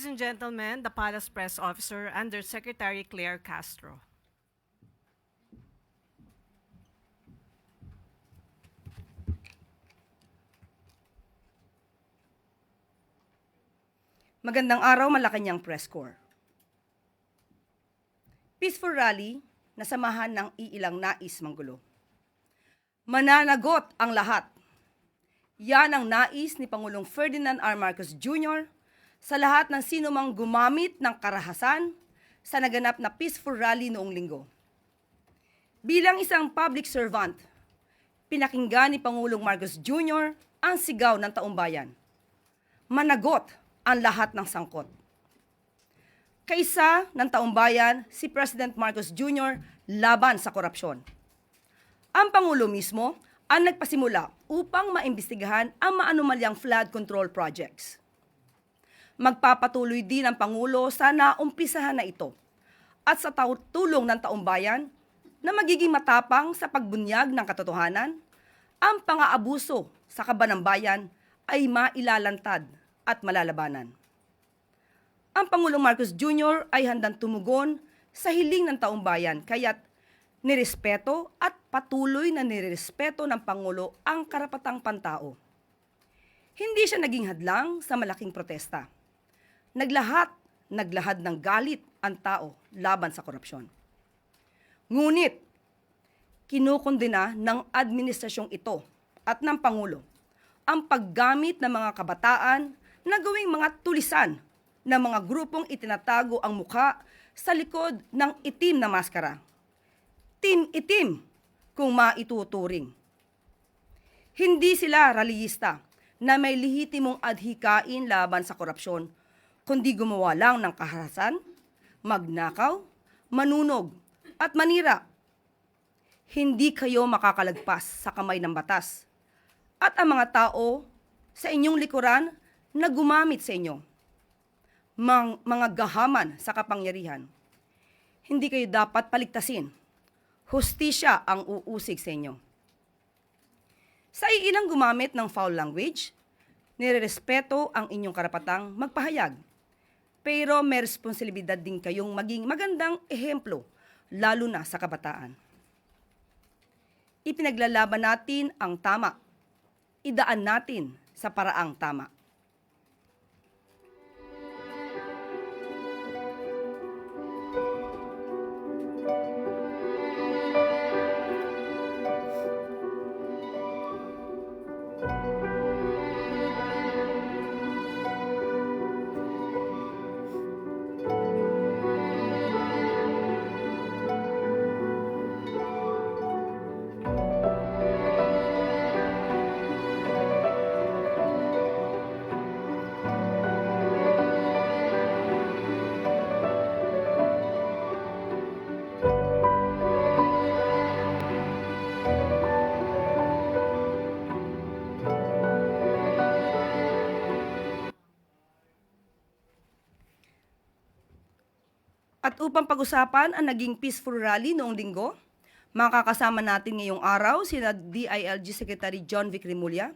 Ladies and gentlemen, the Palace Press Officer, Undersecretary Claire Castro. Magandang araw, Malacanang Press Corps. Peaceful rally na samahan ng iilang nais manggulo. Mananagot ang lahat. Yan ang nais ni Pangulong Ferdinand R. Marcos Jr. sa lahat ng sinumang gumamit ng karahasan sa naganap na peaceful rally noong linggo. Bilang isang public servant, pinakinggan ni Pangulong Marcos Jr. ang sigaw ng taumbayan. Managot ang lahat ng sangkot. Kaisa ng taumbayan si President Marcos Jr. laban sa korupsyon. Ang Pangulo mismo ang nagpasimula upang maimbestigahan ang maanumalyang flood control projects. Magpapatuloy din ang Pangulo sa naumpisahan na ito at sa tulong ng taumbayan na magiging matapang sa pagbunyag ng katotohanan, ang pang-aabuso sa kaban ng bayan ay mailalantad at malalabanan. Ang Pangulong Marcos Jr. ay handang tumugon sa hiling ng taumbayan kaya't nirespeto at patuloy na nirespeto ng Pangulo ang karapatang pantao. Hindi siya naging hadlang sa malaking protesta. Naglahad ng galit ang tao laban sa korupsyon. Ngunit, kinukondena ng administrasyong ito at ng Pangulo ang paggamit ng mga kabataan na gawing mga tulisan ng mga grupong itinatago ang mukha sa likod ng itim na maskara. Team Itim kung maituturing. Hindi sila rallyista na may lehitimong adhikain laban sa korupsyon, kundi gumawa lang ng kaharasan, magnakaw, manunog, at manira. Hindi kayo makakalagpas sa kamay ng batas. At ang mga tao sa inyong likuran na gumamit sa inyo, mga gahaman sa kapangyarihan. Hindi kayo dapat paligtasin. Hustisya ang uusig sa inyo. Sa iilang gumamit ng foul language, nirerespeto ang inyong karapatang magpahayag. Pero may responsibilidad din kayong maging magandang ehemplo, lalo na sa kabataan. Ipinaglalaban natin ang tama. Idaan natin sa paraang tama. At upang pag-usapan ang naging peaceful rally noong linggo, makakasama natin ngayong araw sina DILG Secretary John Vic Remulla,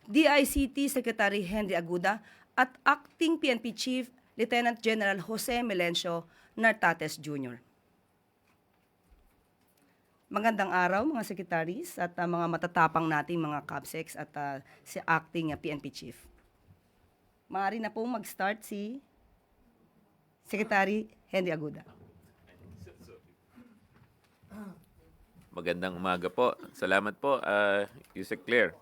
DICT Secretary Henry Aguda, at Acting PNP Chief Lieutenant General Jose Melencio Nartates Jr. Magandang araw mga secretaries at mga matatapang nating mga CAPSECs at si Acting PNP Chief. Maaari na pong mag-start si Secretary Henry Aguda. Magandang umaga po. Salamat po, Yusek Claire.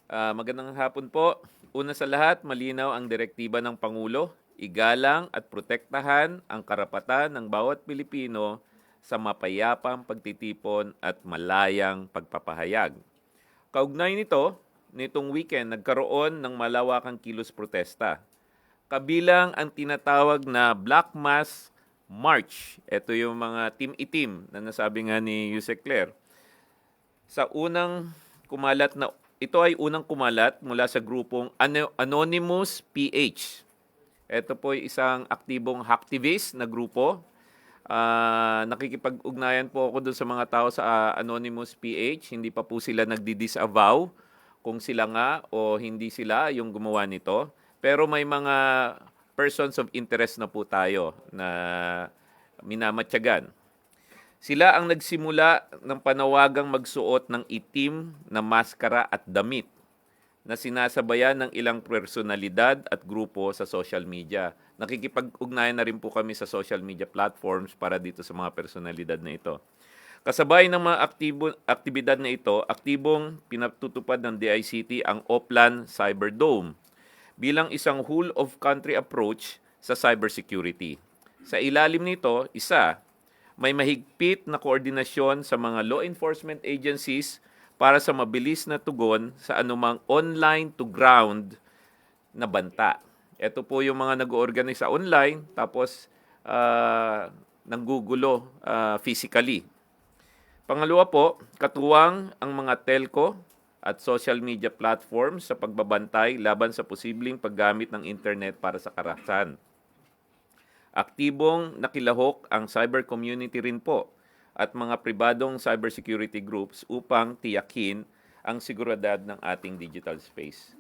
Magandang hapon po. Una sa lahat, malinaw ang direktiba ng Pangulo, igalang at protektahan ang karapatan ng bawat Pilipino sa mapayapang pagtitipon at malayang pagpapahayag. Kaugnay nito, nitong weekend nagkaroon ng malawakang kilos protesta. Kabilang ang tinatawag na Black Mass March. Ito yung mga Team Itim na nasabi nga ni Yusek Claire. Ito ay unang kumalat mula sa grupong Anonymous PH. Ito po ay isang aktibong hacktivist na grupo. Nakikipag-ugnayan po ako doon sa mga tao sa Anonymous PH. Hindi pa po sila nagdi-disavow kung sila nga o hindi sila yung gumawa nito. Pero may mga persons of interest na po tayo na minamatyagan. Sila ang nagsimula ng panawagang magsuot ng itim na maskara at damit na sinasabayan ng ilang personalidad at grupo sa social media. Nakikipag-ugnayan na rin po kami sa social media platforms para dito sa mga personalidad na ito. Kasabay ng mga aktibidad na ito, aktibong pinatutupad ng DICT ang Oplan Cyberdome bilang isang whole-of-country approach sa cybersecurity. Sa ilalim nito, may mahigpit na koordinasyon sa mga law enforcement agencies para sa mabilis na tugon sa anumang online-to-ground na banta. Ito po yung mga nag-oorganize sa online, tapos nanggugulo physically. Pangalawa po, katuwang ang mga telco at social media platforms sa pagbabantay laban sa posibleng paggamit ng internet para sa karahasan. Aktibong nakilahok ang cyber community rin po at mga pribadong cybersecurity groups upang tiyakin ang seguridad ng ating digital space.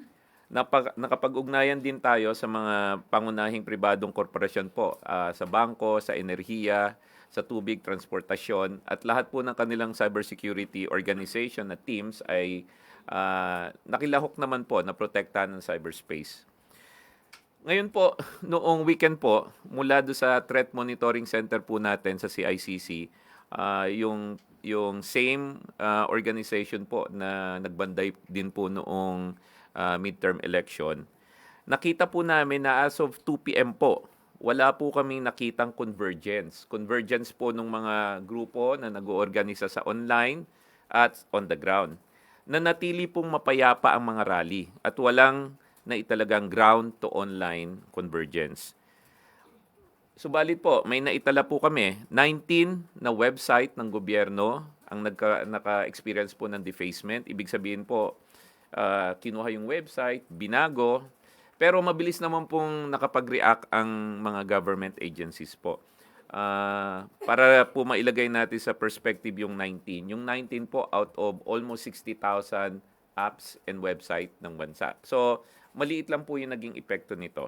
Nakapag-ugnayan din tayo sa mga pangunahing pribadong korporasyon po, sa bangko, sa enerhiya, sa tubig, transportasyon, at lahat po ng kanilang cybersecurity organization at teams ay nakilahok naman po na protektahan ng cyberspace. Ngayon po, noong weekend po, mula do sa Threat Monitoring Center po natin sa CICC, yung same organization po na nagbanday din po noong midterm election, nakita po namin na as of 2 p.m. po, wala po kaming nakitang convergence. Convergence po ng mga grupo na nag-oorganisa sa online at on the ground. Nanatili pong mapayapa ang mga rally at walang naitalagang ground to online convergence. Subalit po, may naitala po kami, 19 na website ng gobyerno ang naka-experience po ng defacement. Ibig sabihin po, kinuha yung website, binago, pero mabilis naman pong nakapag-react ang mga government agencies po. Para po mailagay natin sa perspective yung 19. Yung 19 po out of almost 60,000 apps and website ng bansa. So, maliit lang po yung naging epekto nito.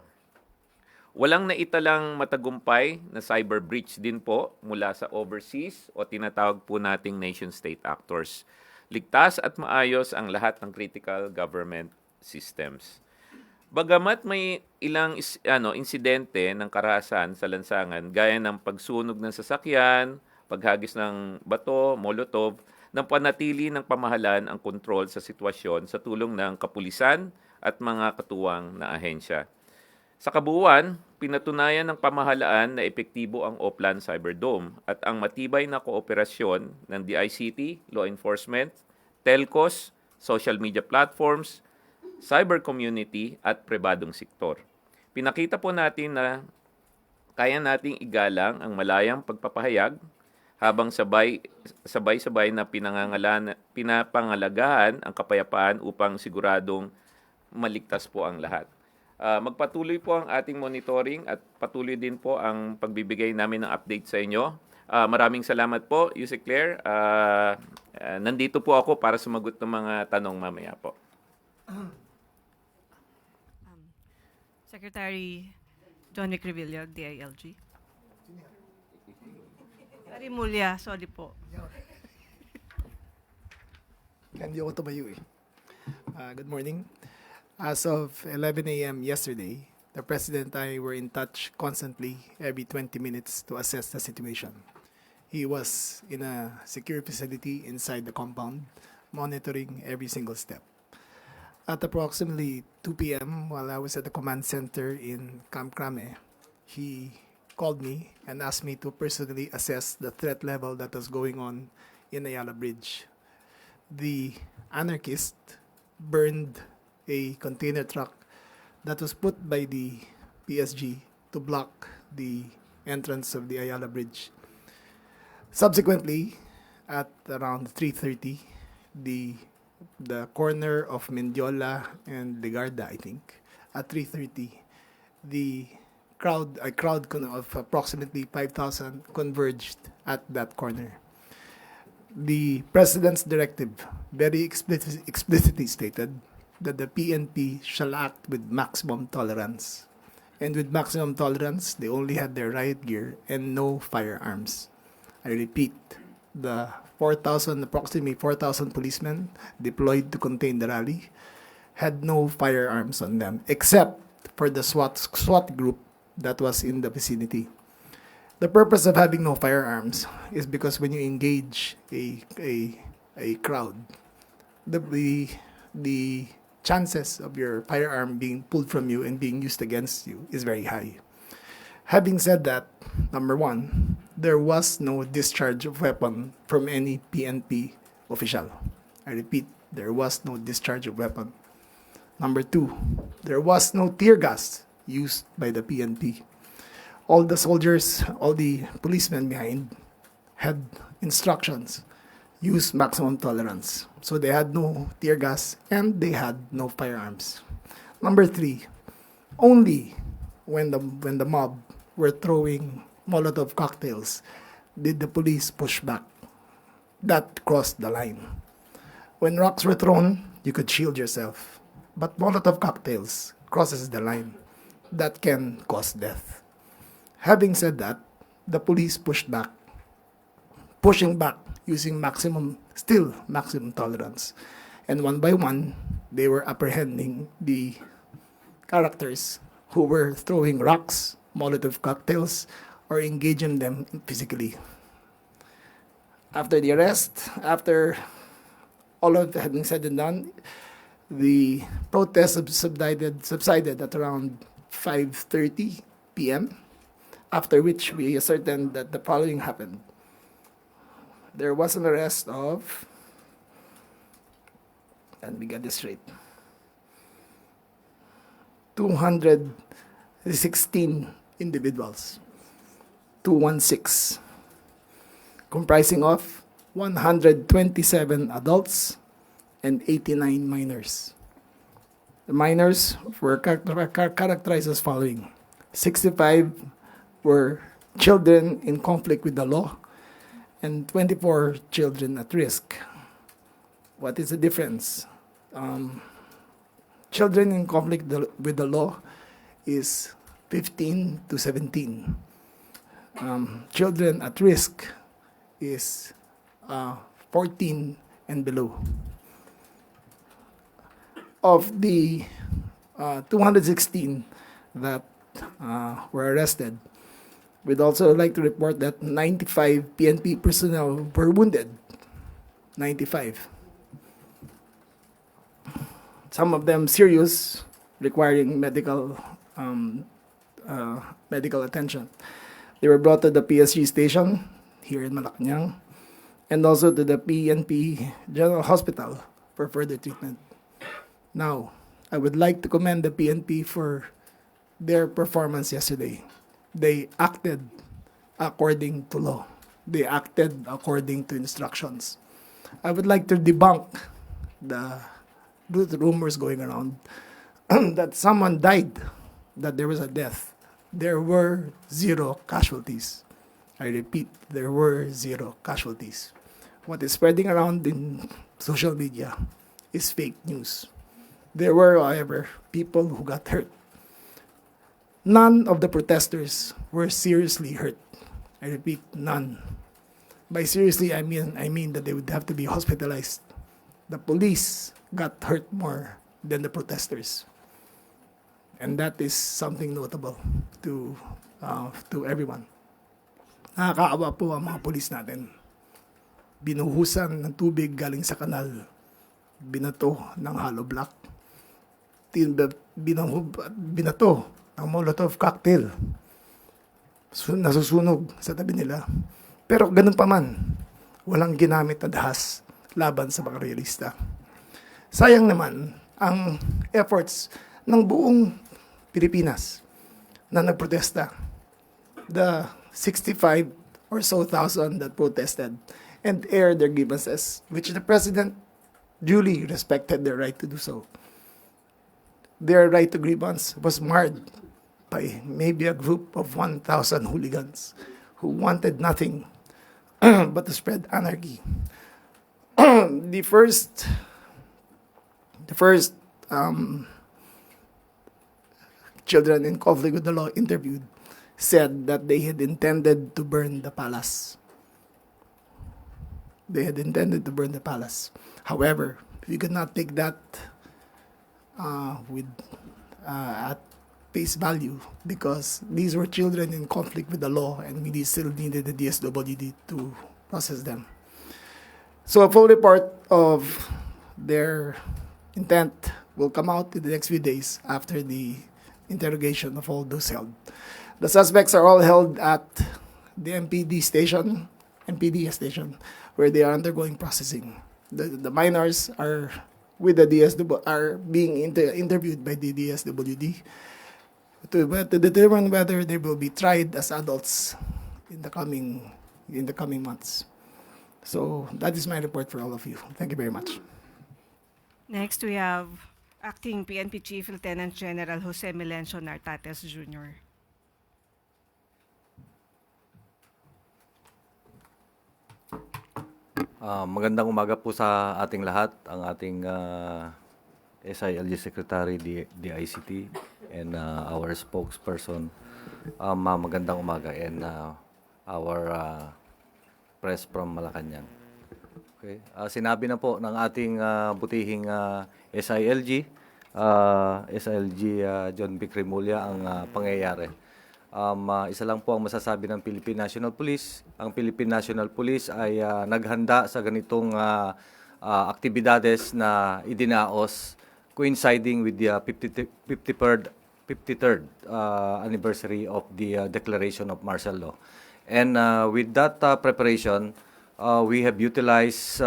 Walang naitalang matagumpay na cyber breach din po mula sa overseas o tinatawag po nating nation-state actors. Ligtas at maayos ang lahat ng critical government systems. Bagamat may ilang insidente ng karahasan sa lansangan gaya ng pagsunog ng sasakyan, paghagis ng bato, molotov, nang panatili ng pamahalaan ang kontrol sa sitwasyon sa tulong ng kapulisan at mga katuwang na ahensya. Sa kabuuan, pinatunayan ng pamahalaan na epektibo ang Oplan Cyberdome at ang matibay na kooperasyon ng DICT, law enforcement, telcos, social media platforms, cyber community at pribadong sektor. Pinakita po natin na kaya nating igalang ang malayang pagpapahayag habang sabay-sabay na pinapangalagahan ang kapayapaan upang siguradong maligtas po ang lahat. Magpatuloy po ang ating monitoring at patuloy din po ang pagbibigay namin ng update sa inyo. Maraming salamat po, Yusek Claire. Nandito po ako para sumagot ng mga tanong mamaya po. Secretary Johnny Crevilla, DILG. Secretary Mulya, sorry po. Hindi ako tumayo eh. Good morning. As of 11 a.m. yesterday, the President and I were in touch constantly every 20 minutes to assess the situation. He was in a secure facility inside the compound, monitoring every single step. At approximately 2 p.m., while I was at the command center in Camp Crame, he called me and asked me to personally assess the threat level that was going on in Ayala Bridge. The anarchist burned a container truck that was put by the PSG to block the entrance of the Ayala Bridge. Subsequently, at around 3:30, the corner of Mendiola and Legarda, I think, at 3:30, a crowd of approximately 5,000 converged at that corner. The President's directive very explicitly stated that the PNP shall act with maximum tolerance And with maximum tolerance, they only had their riot gear and no firearms. I repeat, the approximately 4,000 policemen deployed to contain the rally had no firearms on them, except for the SWAT group that was in the vicinity. The purpose of having no firearms is because when you engage a crowd, the chances of your firearm being pulled from you and being used against you is very high. Having said that, number one, there was no discharge of weapon from any PNP official. I repeat, there was no discharge of weapon. Number two, there was no tear gas used by the PNP. All the soldiers, all the policemen behind had instructions, use maximum tolerance. So they had no tear gas and they had no firearms. Number three, only when the mob were throwing Molotov cocktails did the police push back. That crossed the line. When rocks were thrown, you could shield yourself. But Molotov cocktails crosses the line. That can cause death. Having said that, the police pushed back, pushing back using maximum tolerance. And one by one, they were apprehending the characters who were throwing rocks, Molotov cocktails, or engaging them physically. After the arrest, after all of that had been said and done, the protest subsided at around 5:30 p.m., after which we ascertained that the following happened. There was an arrest of, and we get this straight, 216 individuals, 216, comprising of 127 adults and 89 minors. The minors were characterized as following: 65 were children in conflict with the law, and 24 children at risk. What is the difference? Children in conflict with the law is 15 to 17. Children at risk is 14 and below. Of the 216 that were arrested, we'd also like to report that 95 PNP personnel were wounded. 95. Some of them serious, requiring medical attention. They were brought to the PSG station here in Malacanang and also to the PNP General Hospital for further treatment. Now, I would like to commend the PNP for their performance yesterday. They acted according to law. They acted according to instructions. I would like to debunk the rumors going around that someone died, that there was a death. There were 0 casualties. I repeat, there were 0 casualties. What is spreading around in social media is fake news. There were, however, people who got hurt. None of the protesters were seriously hurt. I repeat, none. By seriously, I mean that they would have to be hospitalized. The police got hurt more than the protesters. And that is something notable to everyone. Nakakaawa po ang mga pulis natin. Binuhusan ng tubig galing sa kanal. Binato ng hollow block. Binato ng Molotov cocktail. Nasusunog sa tabi nila. Pero ganun pa man, walang ginamit na dahas laban sa mga realista. Sayang naman ang efforts ng buong Pilipinas na nagprotesta. The 65 or so thousand that protested and aired their grievances, which the President duly respected their right to do so. Their right to grievance was marred by maybe a group of 1,000 hooligans who wanted nothing but to spread anarchy. The first children in conflict with the law interviewed said that they had intended to burn the palace. They had intended to burn the palace. However, we could not take that with at face value because these were children in conflict with the law and we still needed the DSWD to process them. So a full report of their intent will come out in the next few days after the interrogation of all those held. The suspects are all held at the MPD station, where they are undergoing processing. The minors are with the are being interviewed by the DSWD to determine whether they will be tried as adults in the coming months. So that is my report for all of you. Thank you very much. Next, we have Acting PNP Chief Lieutenant General Jose Melencio Nartates Jr. Magandang umaga po sa ating lahat, ang ating SILG Secretary, DICT, and our spokesperson. Magandang umaga, and our press from Malacanang. Okay. Sinabi na po ng ating butihing SILG John B. Cremulya ang pangyayari. Isa lang po ang masasabi ng Philippine National Police. Ang Philippine National Police ay naghanda sa ganitong aktibidades na idinaos coinciding with the 53rd anniversary of the declaration of martial law. And with that preparation, we have utilized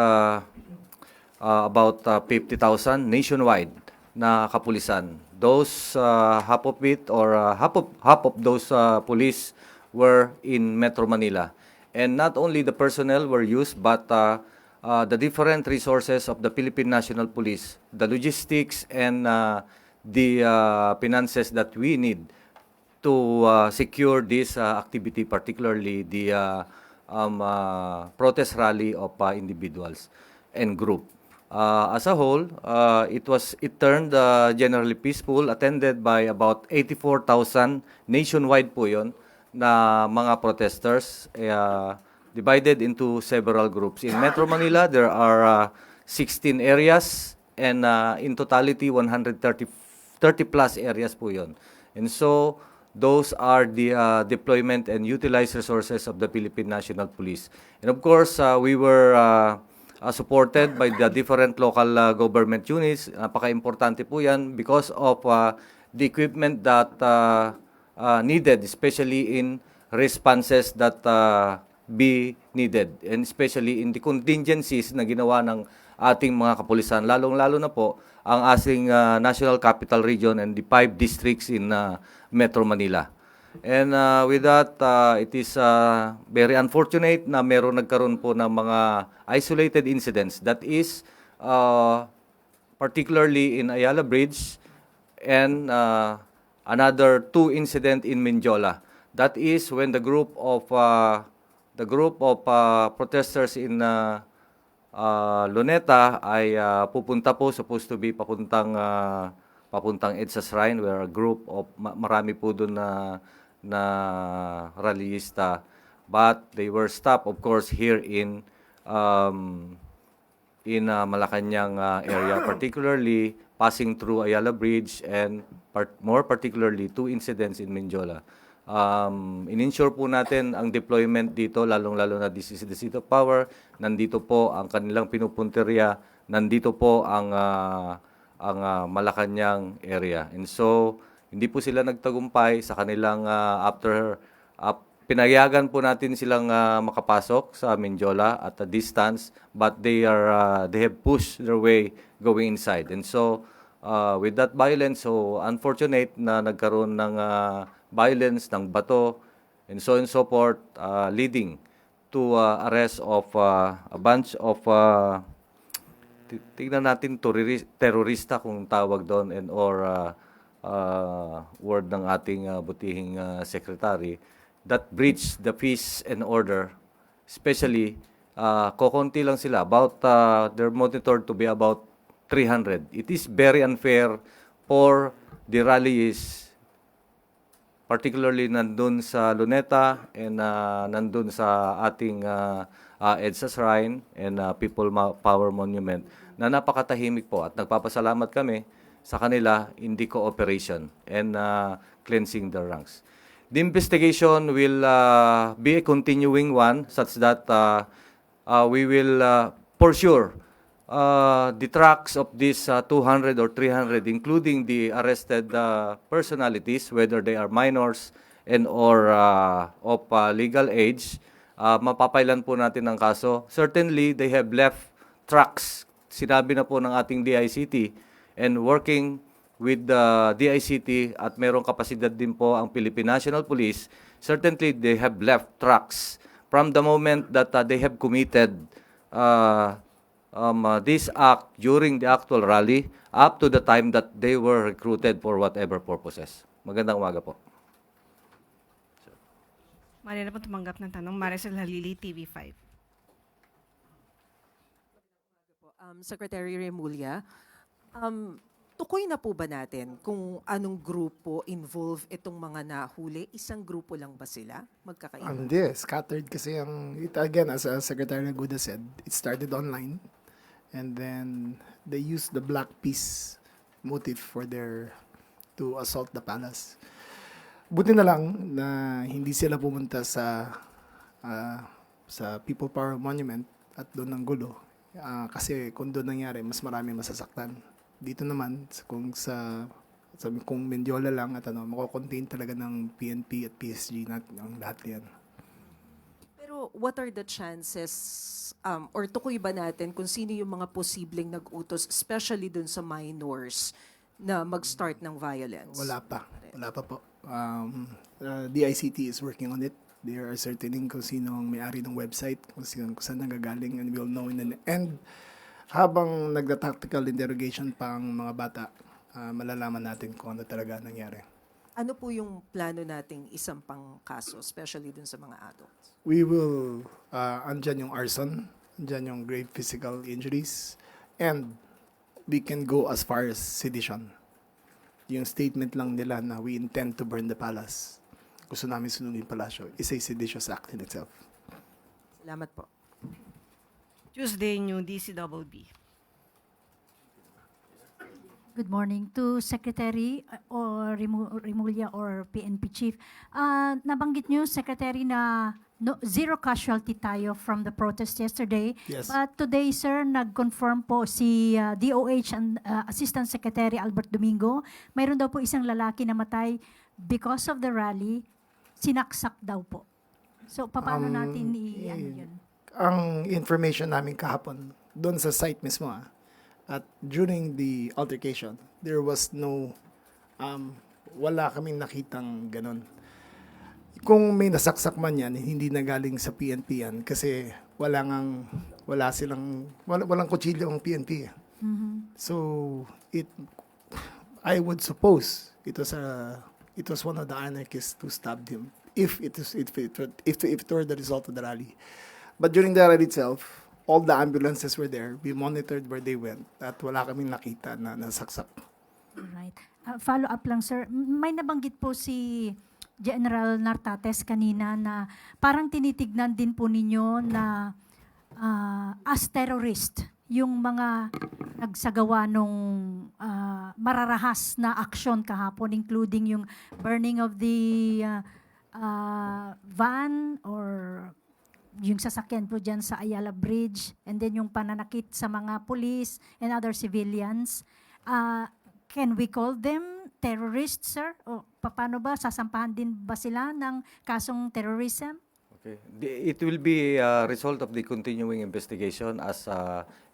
about 50,000 nationwide na kapulisan. Those half of it or half of those police were in Metro Manila, and not only the personnel were used, but the different resources of the Philippine National Police, the logistics and the finances that we need to secure this activity, particularly the protest rally of individuals and group. As a whole, it turned generally peaceful, attended by about 84,000 nationwide po yun na mga protesters, divided into several groups. In Metro Manila, there are 16 areas, and in totality, 130 plus areas po yun. And so, those are the deployment and utilized resources of the Philippine National Police. And of course, we were supported by the different local government units. Napaka-importante po yan because of the equipment that needed, especially in responses that be needed, and especially in the contingencies na ginawa ng ating mga kapulisan, lalong-lalo na po ang ating National Capital Region and the 5 districts in Metro Manila. And with that, it is very unfortunate na nagkaroon po ng mga isolated incidents. That is particularly in Ayala Bridge and another 2 incident in Mindiola. That is when the group of protesters in Luneta ay pupunta po, supposed to be papuntang EDSA Shrine, where a group of marami po doon na rallyista, but they were stopped, of course, here in Malacanang area, particularly passing through Ayala Bridge, and more particularly 2 incidents in Mindiola. In-ensure po natin ang deployment dito, lalong-lalo na this is the seat of power. Nandito po ang kanilang pinupunteriya, nandito po ang Malacanang area. And so, hindi po sila nagtagumpay sa kanilang pinayagan po natin silang makapasok sa Mindiola at a distance, but they have pushed their way going inside. And so with that violence, so unfortunate na nagkaroon ng violence, ng bato, and so forth, leading to arrest of a bunch of tignan natin terorista kung tawag doon, and or word ng ating butihing secretary, that breach the peace and order, especially kokonti lang sila, about they're monitored to be about 300. It is very unfair for the rallies particularly nandun sa Luneta and nandun sa ating EDSA Shrine and Power Monument na napakatahimik po at nagpapasalamat kami sa kanila in the cooperation and cleansing the ranks. The investigation will be a continuing one such that we will for sure the tracks of these 200 or 300, including the arrested personalities, whether they are minors and or of legal age, mapapailan po natin ng kaso. Certainly, they have left tracks. Sinabi na po ng ating DICT and working with the DICT at merong kapasidad din po ang Philippine National Police, certainly they have left tracks from the moment that they have committed this act during the actual rally up to the time that they were recruited for whatever purposes. Magandang umaga po. Mali na po tumanggap ng tanong. Maricel Halili, TV5. Secretary Remulla, tukoy na po ba natin kung anong grupo involved itong mga nahuli? Isang grupo lang ba sila? Magkakaiba? Hindi, scattered kasi again, as Secretary Aguda said, it started online. And then they used the black peace motive to assault the palace. Buti na lang na hindi sila pumunta sa People Power Monument at doon ng gulo. Kasi kung doon nangyari, mas marami masasaktan. Dito naman, kung Mendiola lang at mako-contain talaga ng PNP at PSG ang lahat yan. Pero what are the chances, or tukoy ba natin kung sino yung mga posibleng nag-utos, especially dun sa minors, na mag-start ng violence? Wala pa po. DICT is working on it. They are ascertaining kung sino ang may-ari ng website, kung saan nanggagaling, and we'll know in the end. Habang nagda-tactical interrogation pa ang mga bata, malalaman natin kung ano talaga nangyari. Ano po yung plano nating isang pang kaso, especially dun sa mga adults? We will, andyan yung arson, andyan yung grave physical injuries, and we can go as far as sedition. Yung statement lang nila na we intend to burn the palace, gusto namin sunugin palasyo, is a seditious act in itself. Salamat po. Tuesday, New DCWB. Good morning to Secretary or Remulla or PNP Chief. Nabanggit niyo, Secretary, na zero casualty tayo from the protest yesterday. Yes. But today, sir, nag-confirm po si DOH and Assistant Secretary Albert Domingo. Mayroon daw po isang lalaki na matay because of the rally. Sinaksak daw po. So, paano natin yun? Ang information namin kahapon, doon sa site mismo, at during the altercation, there was wala kaming nakitang ganun. Kung may nasaksak man yan, hindi na galing sa PNP yan kasi walang kutsilyo ang PNP. So, I would suppose it was one of the anarchists who stabbed him if it were the result of the rally. But during the rally itself, all the ambulances were there. We monitored where they went at wala kaming nakita na nasaksak. Right. Follow up lang, sir. May nabanggit po si General Nartates kanina na parang tinitignan din po ninyo na as terrorist yung mga nagsagawa nung mararahas na aksyon kahapon, including yung burning of the van or yung sasakyan po dyan sa Ayala Bridge, and then yung pananakit sa mga police and other civilians. Can we call them terrorists, sir? O paano ba? Sasampahan din ba sila ng kasong terrorism? Okay. It will be a result of the continuing investigation as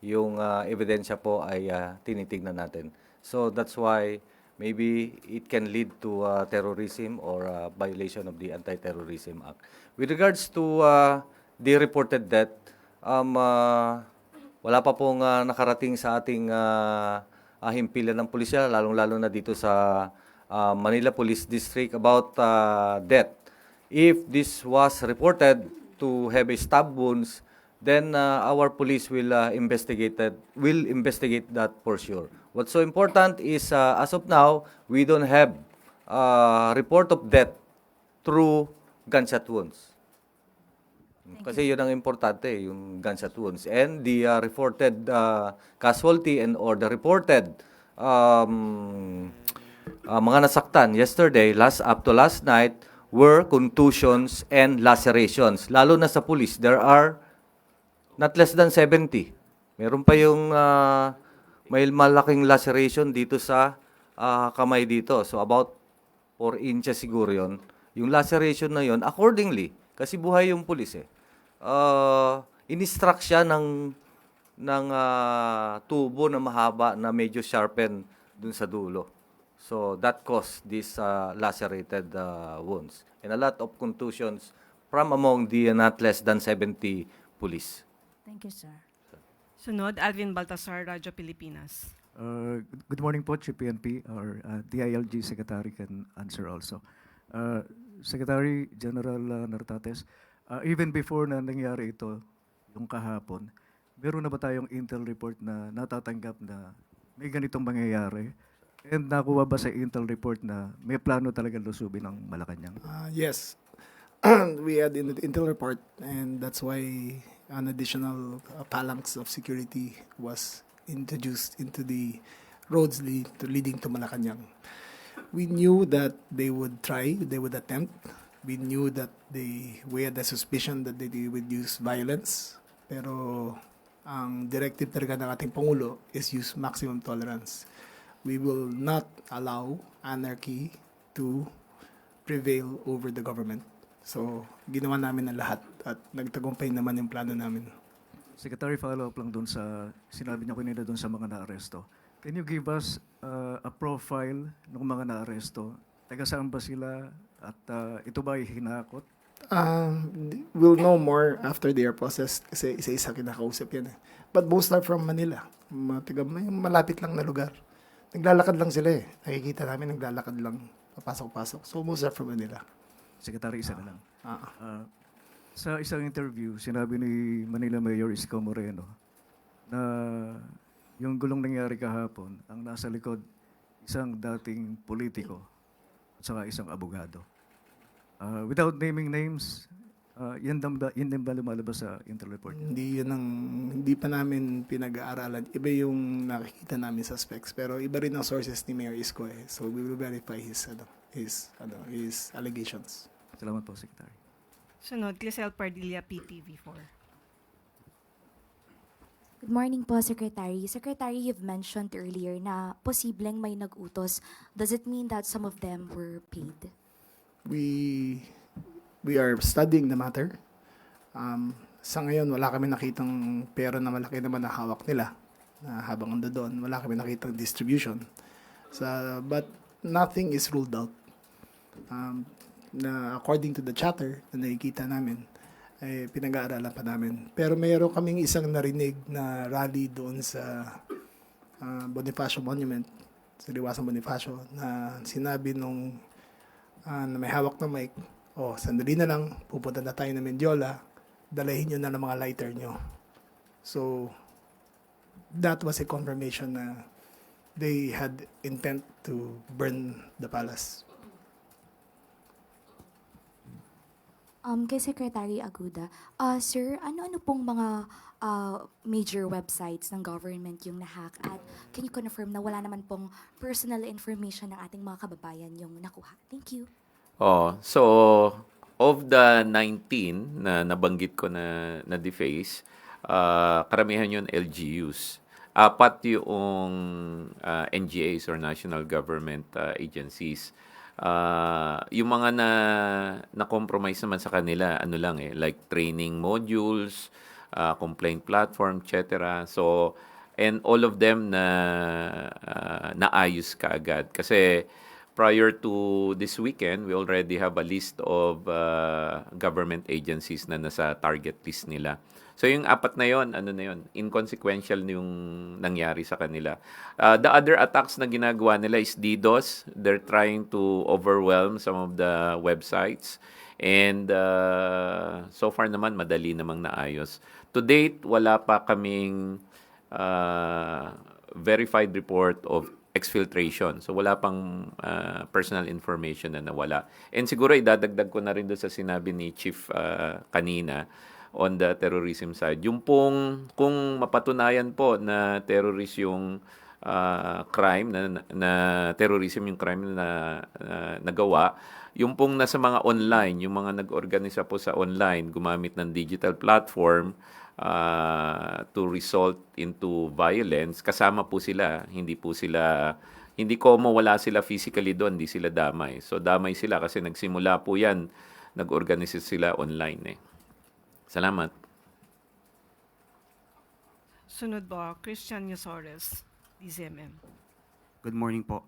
yung ebidensya po ay tinitignan natin. So that's why maybe it can lead to terrorism or violation of the Anti-Terrorism Act. With regards to the reported death, wala pa pong nakarating sa ating himpilan ng pulisya, lalong-lalo na dito sa Manila Police District about death. If this was reported to have a stab wounds, then our police will investigate that for sure. What's so important is as of now, we don't have report of death through gunshot wounds. Kasi yun ang importante, yung gunshot wounds. And the reported casualty and or the reported mga nasaktan yesterday, up to last night, were contusions and lacerations. Lalo na sa police, there are not less than 70. Meron pa yung may malaking laceration dito sa kamay dito. So about 4 inches siguro yun. Yung laceration na yun, accordingly, kasi buhay yung pulis in-struck siya ng tubo na mahaba na medyo sharpen dun sa dulo. So that caused these lacerated wounds and a lot of contusions from among the not less than 70 police. Thank you, sir. Sunod, Alvin Baltasar, Radyo Pilipinas. Good morning po, Chief PNP. Our DILG Secretary can answer also. Secretary General Nartates, even before na nangyari ito, yung kahapon, meron na ba tayong intel report na natatanggap na may ganitong mangyayari? And nakuha ba sa intel report na may plano talaga lusubin ng Malacanang? Yes, we had in the intel report, and that's why an additional phalanx of security was introduced into the roads leading to Malacanang. We knew that they would try, they would attempt. We knew that we had the suspicion that they would use violence. Pero ang directive talaga ng ating Pangulo is use maximum tolerance. We will not allow anarchy to prevail over the government. So, ginawa namin ang lahat at nagtagumpay naman yung plano namin. Secretary, follow-up lang dun sa sinabi niyo kanina dun sa mga naaresto. Can you give us a profile ng mga naaresto? Taga saan ba sila? At ito ba ay hinakot? We'll know more after they are processed kasi isa-isa kinakausap yan. But most are from Manila. May malapit lang na lugar. Naglalakad lang sila eh. Nakikita namin naglalakad lang. Papasok-pasok. So most are from Manila. Secretary, isa na lang. Sa isang interview, sinabi ni Manila Mayor Isko Moreno na yung gulong nangyari kahapon, ang nasa likod, isang dating politiko at saka isang abogado. Without naming names, yan din ba lumalabas sa intel report? Hindi pa namin pinag-aaralan. Iba yung nakikita namin suspects. Pero iba rin ang sources ni Mayor Isko eh. So we will verify his allegations. Salamat po, Secretary. Sunod, Clisel Pardilla, PTV4. Good morning po, Secretary. Secretary, you've mentioned earlier na posibleng may nag-utos. Does it mean that some of them were paid? We are studying the matter. Sa ngayon, wala kami nakitang pera na malaki naman na hawak nila. Na habang ando doon, wala kami nakitang distribution. But nothing is ruled out. Na according to the chatter na nakikita namin, ay pinag-aaralan pa namin. Pero mayroon kaming isang narinig na rally doon sa Bonifacio Monument, sa Liwasang Bonifacio, na sinabi nung na may hawak na mic, sandali na lang, pupunta na tayo ng Mendiola, dalahin nyo na ng mga lighter nyo. So, that was a confirmation na they had intent to burn the palace. Kay Secretary Aguda, sir, ano-ano pong mga major websites ng government yung nahack? At can you confirm na wala naman pong personal information ng ating mga kababayan yung nakuha? Thank you. So of the 19 na nabanggit ko na deface, karamihan yun LGUs. 4 yung NGAs or National Government Agencies. Yung mga na-compromise naman sa kanila, like training modules, complaint platform, etc. So, and all of them naayos kaagad. Kasi prior to this weekend, we already have a list of government agencies na nasa target list nila. So yung 4 na yon, inconsequential yung nangyari sa kanila. The other attacks na ginagawa nila is DDoS. They're trying to overwhelm some of the websites. And so far naman, madali namang naayos. To date, wala pa kaming verified report of exfiltration. So wala pang personal information na nawala. And siguro idadagdag ko na rin doon sa sinabi ni Chief kanina on the terrorism side. Yung pong kung mapatunayan po na terrorist yung crime na terrorism yung crime na nagawa, yung pong nasa mga online, yung mga nag-organisa po sa online gumamit ng digital platform to result into violence, kasama po sila, hindi ko mawala sila physically doon, hindi sila damay. So damay sila kasi nagsimula po yan, nag-organisa sila online. Salamat. Sunod po, Christian Yusores, DZMM. Good morning po.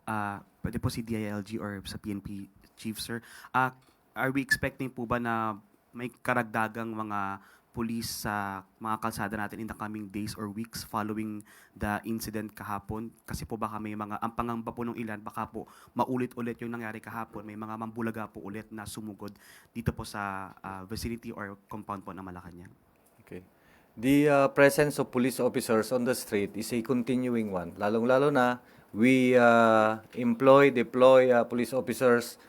Pwede po si DILG or sa PNP Chief, sir. Are we expecting po ba na may karagdagang mga police sa mga kalsada natin in the coming days or weeks following the incident kahapon? Kasi po baka may mga, ang pangamba po ng ilan, baka po maulit-ulit yung nangyari kahapon, may mga mambulaga po ulit na sumugod dito po sa vicinity or compound po ng Malacanang. Okay. The presence of police officers on the street is a continuing one. Lalong-lalo na, we deploy police officers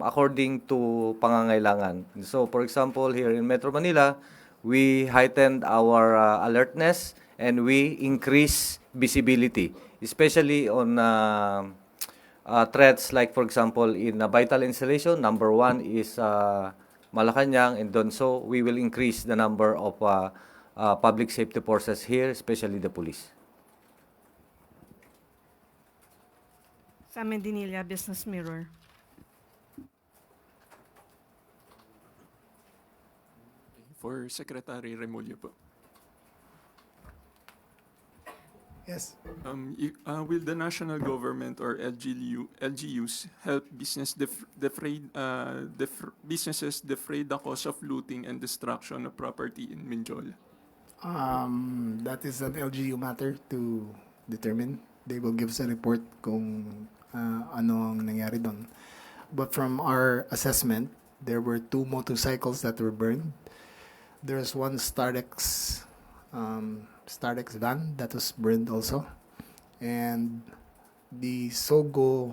according to pangangailangan. So, for example, here in Metro Manila, we heightened our alertness and we increase visibility, especially on threats like, for example, in a vital installation. Number one is Malacanang, and so we will increase the number of public safety forces here, especially the police. Sa Mendinilla Business Mirror. For Secretary Remulla po. Yes. Will the national government or LGUs help businesses defray the cost of looting and destruction of property in Minjol? That is an LGU matter to determine. They will give us a report kung ano ang nangyari doon. But from our assessment, there were 2 motorcycles that were burned. There's one Stardex van that was burned also, and the Sogo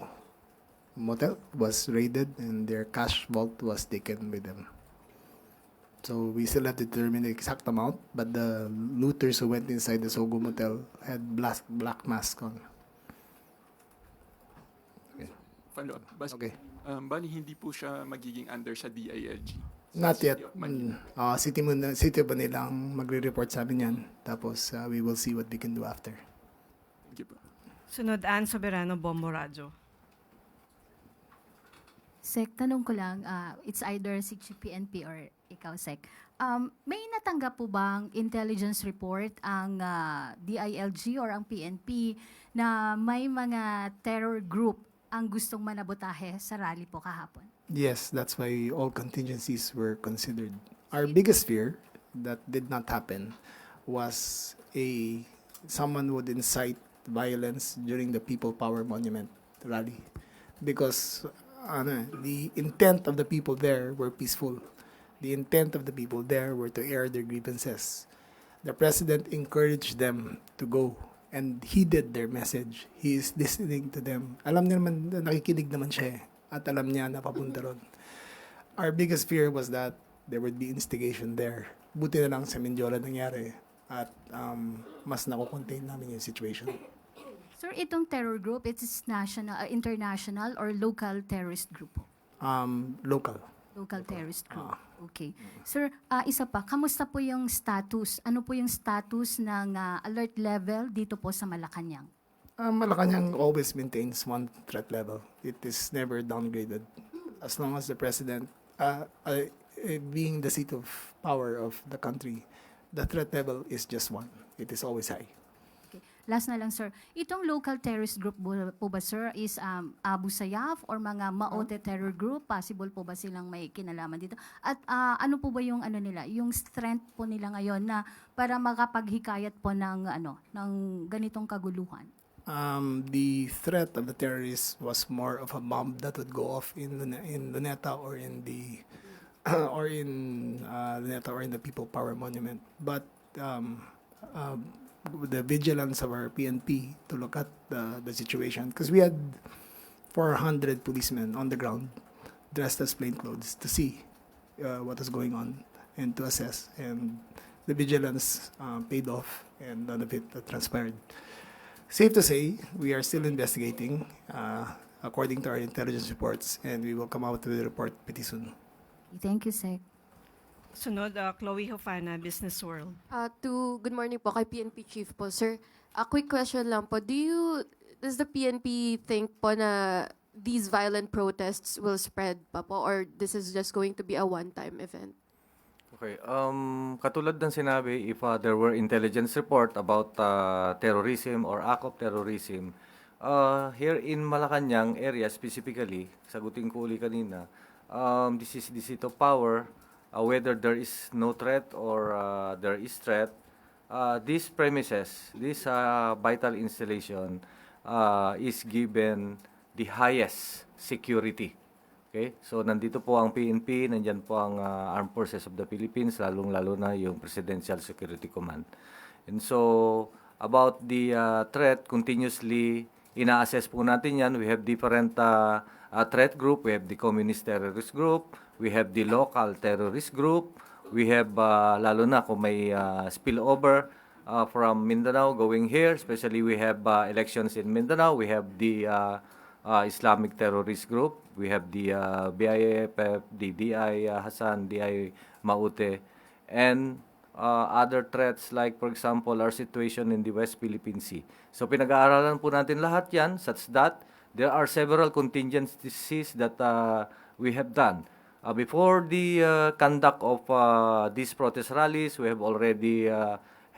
motel was raided and their cash vault was taken with them. So we still have to determine the exact amount, but the looters who went inside the Sogo motel had black mask on. Follow-up. Okay. Bali, hindi po siya magiging under sa DILG. Not yet. City of Manila. City of Manila ang magre-report sa amin yan. Tapos we will see what we can do after. Thank you po. Sunod, Ann Soberano, Bombo Radio. Sec, tanong ko lang, it's either si PNP or ikaw, Sec. May natanggap po bang intelligence report ang DILG or ang PNP na may mga terror group ang gustong manabotahe sa rally po kahapon? Yes, that's why all contingencies were considered. Our biggest fear that did not happen was someone would incite violence during the People Power Monument rally, because the intent of the people there were peaceful. The intent of the people there were to air their grievances. The president encouraged them to go and heeded their message. He is listening to them. Alam niya naman, nakikinig naman siya at alam niya na papunta ron. Our biggest fear was that there would be instigation there. Buti na lang sa Mindiola nangyari at mas nakukontain namin yung situation. Sir, itong terror group, it's national, international or local terrorist group? Local. Local terrorist group. Okay. Sir, isa pa, kamusta po yung status? Ano po yung status ng alert level dito po sa Malacanang? Malacanang always maintains one threat level. It is never downgraded. As long as the president, being the seat of power of the country, the threat level is just one. It is always high. Okay. Last na lang, sir. Itong local terrorist group po ba, sir, is Abu Sayyaf or mga Maote terror group? Possible po ba silang may kinalaman dito? At ano po ba yung nila, yung strength po nila ngayon na para makapaghikayat po ng ganitong kaguluhan? The threat of the terrorists was more of a bomb that would go off in Luneta or in the Luneta or in the People Power Monument. But the vigilance of our PNP to look at the situation, because we had 400 policemen on the ground dressed as plainclothes to see what is going on and to assess, and the vigilance paid off and none of it transpired. Safe to say, we are still investigating according to our intelligence reports, and we will come out with a report pretty soon. Thank you, Sec. Sunod, Chloe Hofana, Business World. Good morning po kay PNP Chief po, sir. A quick question lang po. Does the PNP think po na these violent protests will spread pa po, or this is just going to be a one-time event? Okay, katulad ng sinabi, if there were intelligence report about terrorism or act of terrorism, here in Malacanang area specifically, sagutin ko uli kanina, this is the seat of power, whether there is no threat or there is threat, these premises, this vital installation is given the highest security. Okay? So, nandito po ang PNP, nandyan po ang Armed Forces of the Philippines, lalong-lalo na yung Presidential Security Command. And so, about the threat, continuously ina-assess po natin yan. We have different threat group. We have the Communist Terrorist Group. We have the Local Terrorist Group. We have, lalo na kung may spillover from Mindanao going here, especially we have elections in Mindanao. We have the Islamic Terrorist Group. We have the BIAFF, the DI Hasan, DI Maute, and other threats like, for example, our situation in the West Philippine Sea. So pinag-aaralan po natin lahat yan, such that there are several contingencies that we have done. Before the conduct of these protest rallies, we have already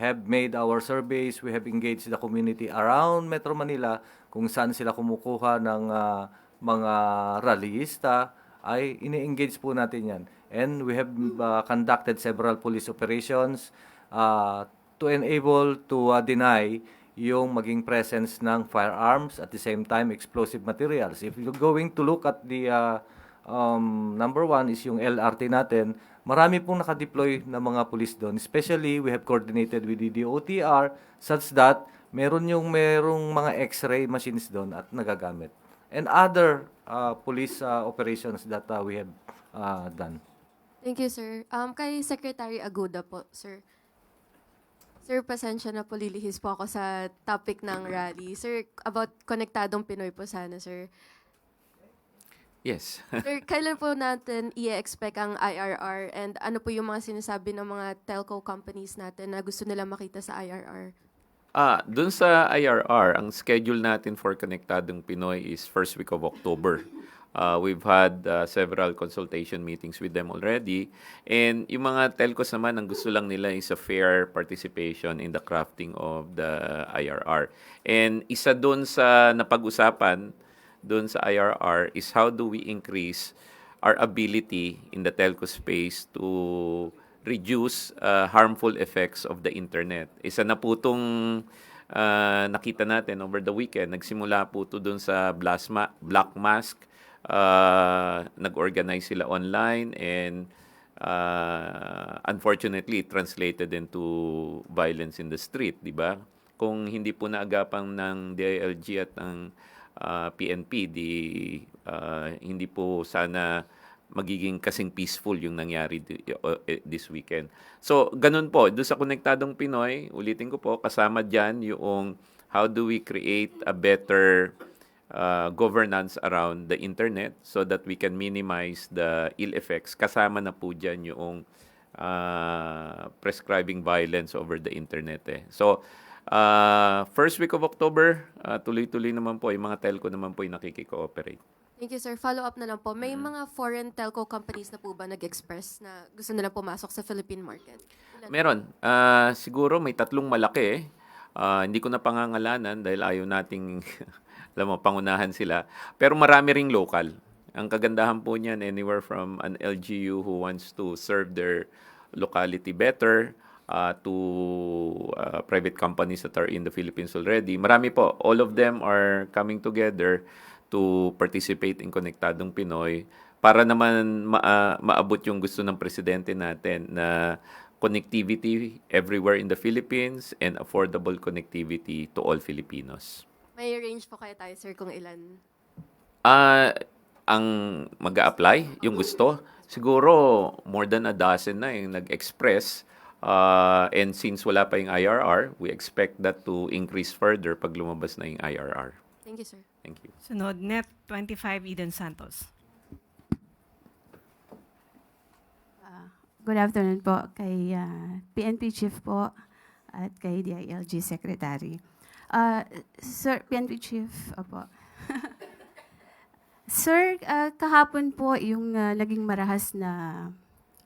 have made our surveys. We have engaged the community around Metro Manila kung saan sila kumukuha ng mga rallyista, ay ini-engage po natin yan. And we have conducted several police operations to enable to deny yung maging presence ng firearms, at the same time explosive materials. If you're going to look at the number one is yung LRT natin, marami pong nakadeploy na mga police doon. Especially, we have coordinated with the DOTR such that merong mga X-ray machines doon at nagagamit. And other police operations that we have done. Thank you, sir. Kay Secretary Aguda po, sir. Sir, pasensya na po, lilihis po ako sa topic ng rally. Sir, about konektadong Pinoy po sana, sir. Yes. Sir, kailan po natin i-expect ang IRR, and ano po yung mga sinasabi ng mga telco companies natin na gusto nila makita sa IRR? Doon sa IRR, ang schedule natin for Konektadong Pinoy is first week of October. We've had several consultation meetings with them already. And yung mga telcos naman, ang gusto lang nila is a fair participation in the crafting of the IRR. And isa doon sa napag-usapan doon sa IRR is how do we increase our ability in the telco space to reduce harmful effects of the internet. Isa na po itong nakita natin over the weekend. Nagsimula po ito dun sa Black Mask. Nag-organize sila online and unfortunately translated into violence in the street, di ba? Kung hindi po naagapang ng DILG at ng PNP, hindi po sana magiging kasing peaceful yung nangyari this weekend. So, ganun po. Doon sa Konektadong Pinoy, ulitin ko po, kasama dyan yung how do we create a better governance around the internet so that we can minimize the ill effects. Kasama na po dyan yung prescribing violence over the internet. So, first week of October, tuloy-tuloy naman po, yung mga telco naman po yung nakikikooperate. Thank you, sir. Follow-up na lang po. May mga foreign telco companies na po ba nag-express na gusto nila pumasok sa Philippine market? Meron. Siguro may 3 malaki. Hindi ko na pangangalanan dahil ayaw nating alam mo, pangunahan sila. Pero marami ring local. Ang kagandahan po niyan, anywhere from an LGU who wants to serve their locality better to private companies that are in the Philippines already. Marami po. All of them are coming together to participate in Konektadong Pinoy para naman maabot yung gusto ng presidente natin na connectivity everywhere in the Philippines and affordable connectivity to all Filipinos. May range po kaya tayo, sir, kung ilan? Ang mag-a-apply, yung gusto, siguro more than a dozen na yung nag-express. And since wala pa yung IRR, we expect that to increase further pag lumabas na yung IRR. Thank you, sir. Thank you. Sunod, Net 25, Eden Santos. Good afternoon po kay PNP Chief po at kay DILG Secretary. Sir, PNP Chief, opo. Sir, kahapon po yung naging marahas na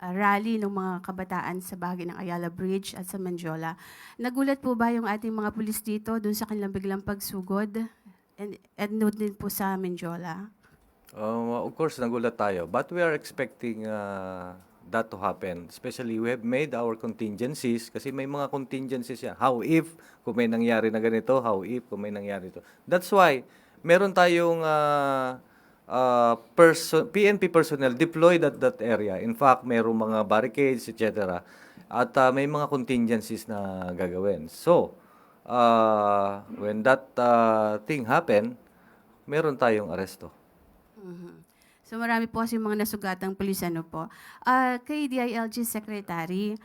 rally ng mga kabataan sa bahagi ng Ayala Bridge at sa Mendiola. Nagulat po ba yung ating mga pulis dito dun sa kanilang biglang pagsugod? And note din po sa Mendiola. Of course, nagulat tayo. But we are expecting that to happen. Especially, we have made our contingencies kasi may mga contingencies yan. How if, kung may nangyari na ganito, how if, kung may nangyari ito. That's why, meron tayong PNP personnel deployed at that area. In fact, mayroong mga barricades, etc. At may mga contingencies na gagawin. So, when that thing happen, meron tayong aresto. So marami po kasi mga nasugatang pulis ano po. Kay DILG Secretary,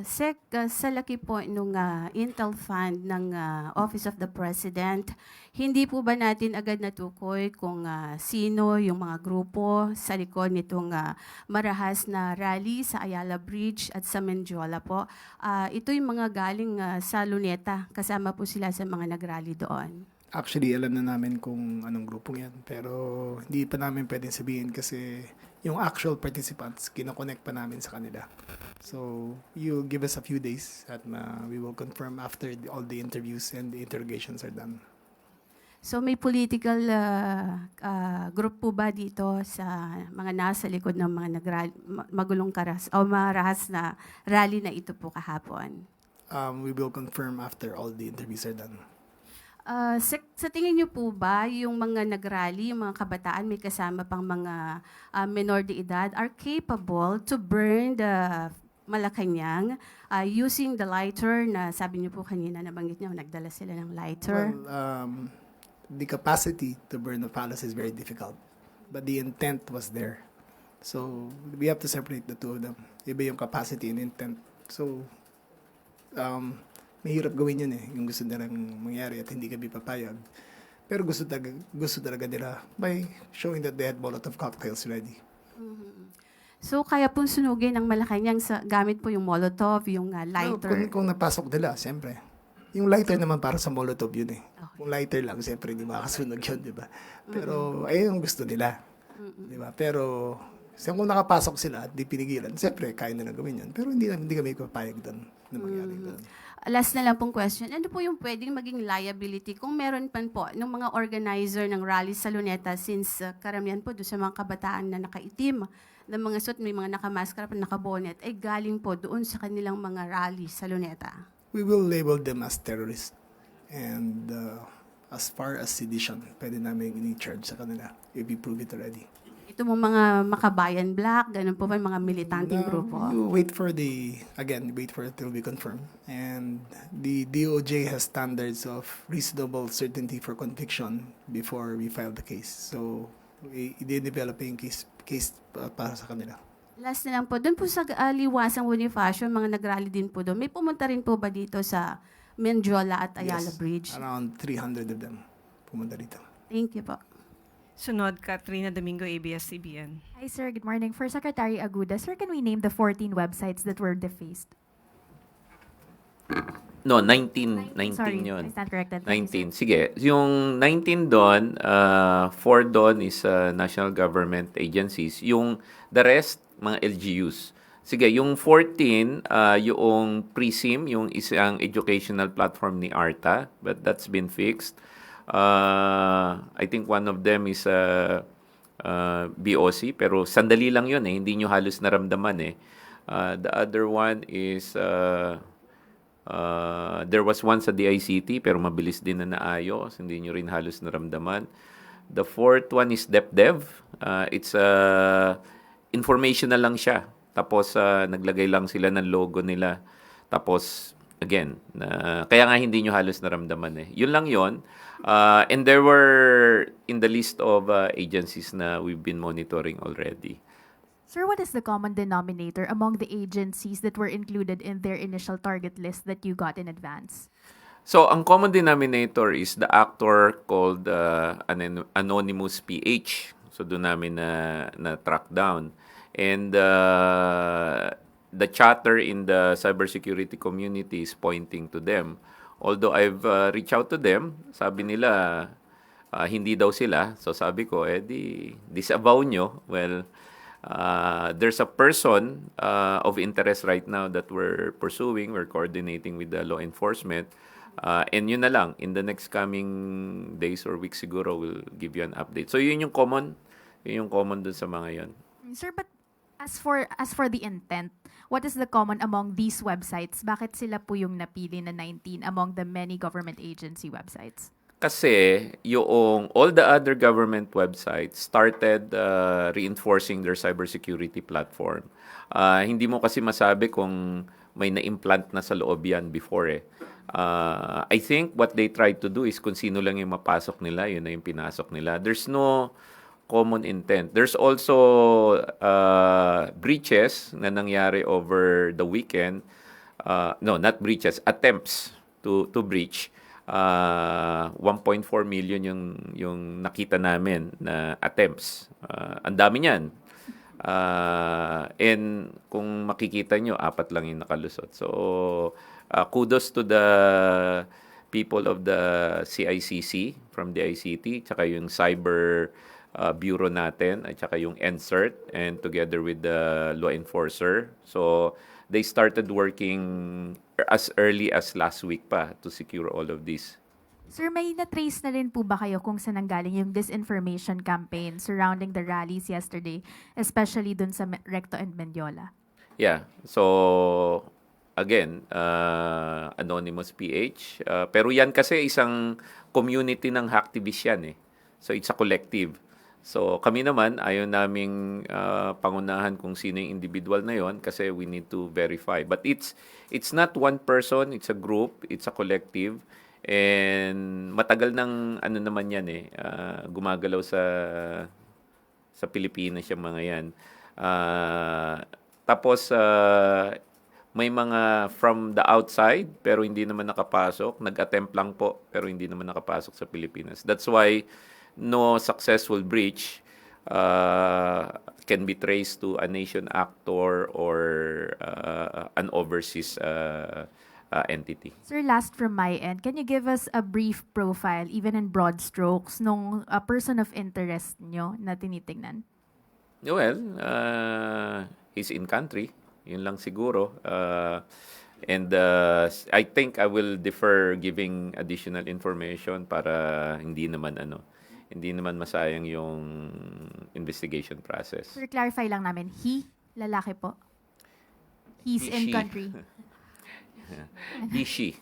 sa laki po nung Intel Fund ng Office of the President, hindi po ba natin agad natukoy kung sino yung mga grupo sa likod nitong marahas na rally sa Ayala Bridge at sa Mendiola po? Ito yung mga galing sa Luneta, kasama po sila sa mga nagrally doon. Actually, alam na namin kung anong grupong yan. Pero hindi pa namin pwedeng sabihin kasi yung actual participants, kinoconnect pa namin sa kanila. So, you give us a few days at we will confirm after all the interviews and the interrogations are done. So may political group po ba dito sa mga nasa likod ng mga magulong marahas na rally na ito po kahapon? We will confirm after all the interviews are done. Sa tingin niyo po ba yung mga nagrally, yung mga kabataan may kasama pang mga menor de edad are capable to burn the Malacanang using the lighter na sabi niyo po kanina, nabanggit niyo, nagdala sila ng lighter? Well, the capacity to burn the palace is very difficult. But the intent was there. So, we have to separate the two of them. Iba yung capacity and intent. So, mahirap gawin yun yung gusto nilang mangyari at hindi kami papayag. Pero gusto talaga nila by showing that they had Molotov cocktails ready. So, kaya pong sunugin ng Malacanang gamit po yung Molotov, yung lighter? No, kung napasok nila, siyempre. Yung lighter naman para sa Molotov yun Okay. Kung lighter lang, siyempre hindi makakasunog yun, di ba? Pero, ayun yung gusto nila. Di ba? Pero, kung nakapasok sila at di pinigilan, siyempre, kaya nila gawin yun. Pero hindi kami papayag doon na mangyari doon. Last na lang pong question. Ano po yung pwedeng maging liability kung meron pa po ng mga organizer ng rally sa Luneta since karamihan po doon sa mga kabataan na nakaitim na mga suit, may mga nakamaskara at nakabonet, ay galing po doon sa kanilang mga rally sa Luneta? We will label them as terrorists. And as far as sedition, pwede namin i-charge sa kanila if we prove it already. Ito mo mga Makabayan Black, ganun po ba yung mga militanteng grupo? You wait for it till we confirm. And the DOJ has standards of reasonable certainty for conviction before we file the case. So, i-develop yung case para sa kanila. Last na lang po, doon po sa Liwasang Bonifacio, mga nagrally din po doon. May pumunta rin po ba dito sa Mendiola at Ayala Bridge? Around 300 of them pumunta dito. Thank you po. Sunod, Katrina Domingo, ABS-CBN. Hi, sir. Good morning. For Secretary Aguda, sir, can we name the 14 websites that were defaced? No, 19 Sorry, yun. I stand corrected. 19. Sige. Yung 19 doon, 4 doon is national government agencies. Yung the rest, mga LGUs. Sige, yung 14, yung PRISM, yung isang educational platform ni ARTA, but that's been fixed. I think one of them is BOC, pero sandali lang yun hindi nyo halos naramdaman The other one is there was one sa DICT pero mabilis din na naayos, hindi nyo rin halos naramdaman. The fourth one is DepDev. It's informational lang siya. Tapos naglagay lang sila ng logo nila. Tapos again, kaya nga hindi nyo halos naramdaman eh. Yun lang yun. And there were in the list of agencies na we've been monitoring already. Sir, what is the common denominator among the agencies that were included in their initial target list that you got in advance? So, ang common denominator is the actor called Anonymous PH. So, doon namin na-track down. And the chatter in the cybersecurity community is pointing to them. Although I've reached out to them, sabi nila hindi daw sila. So, sabi ko, disavow nyo. Well, there's a person of interest right now that we're pursuing. We're coordinating with the law enforcement. And yun na lang, in the next coming days or weeks siguro, we'll give you an update. So yun yung common dun sa mga yun. Sir, but as for the intent, what is the common among these websites? Bakit sila po yung napili na 19 among the many government agency websites? Kasi yung all the other government websites started reinforcing their cybersecurity platform. Hindi mo kasi masabi kung may na-implant na sa loob yan before eh. I think what they tried to do is kung sino lang yung mapasok nila, yun na yung pinasok nila. There's no common intent. There's also breaches na nangyari over the weekend. No, not breaches, attempts to breach. 1.4 million yung nakita namin na attempts. Ang dami niyan. And kung makikita nyo, 4 lang yung nakalusot. So, kudos to the people of the CICC from the ICT, tsaka yung Cyber Bureau natin, at tsaka yung NCERT, and together with the law enforcer. So, they started working as early as last week pa to secure all of this. Sir, may na-trace na rin po ba kayo kung saan nanggaling yung disinformation campaign surrounding the rallies yesterday, especially dun sa Recto and Mendiola? Yeah. So, again, Anonymous PH. Pero yan kasi isang community ng hacktivist yan eh. So, it's a collective. So, kami naman, ayaw naming pangunahan kung sino yung individual na yon kasi we need to verify. But it's not one person, it's a group, it's a collective. And matagal ng ano naman yan eh, gumagalaw sa Pilipinas yung mga yan. Tapos, may mga from the outside pero hindi naman nakapasok. Nag-attempt lang po pero hindi naman nakapasok sa Pilipinas. That's why no successful breach can be traced to a nation actor or an overseas entity. Sir, last from my end, can you give us a brief profile, even in broad strokes, nung person of interest nyo na tinitingnan? Well, he's in country. Yun lang siguro. And I think I will defer giving additional information para hindi naman masayang yung investigation process. Sir, clarify lang namin. He, lalaki po. He's in She. country. He, she.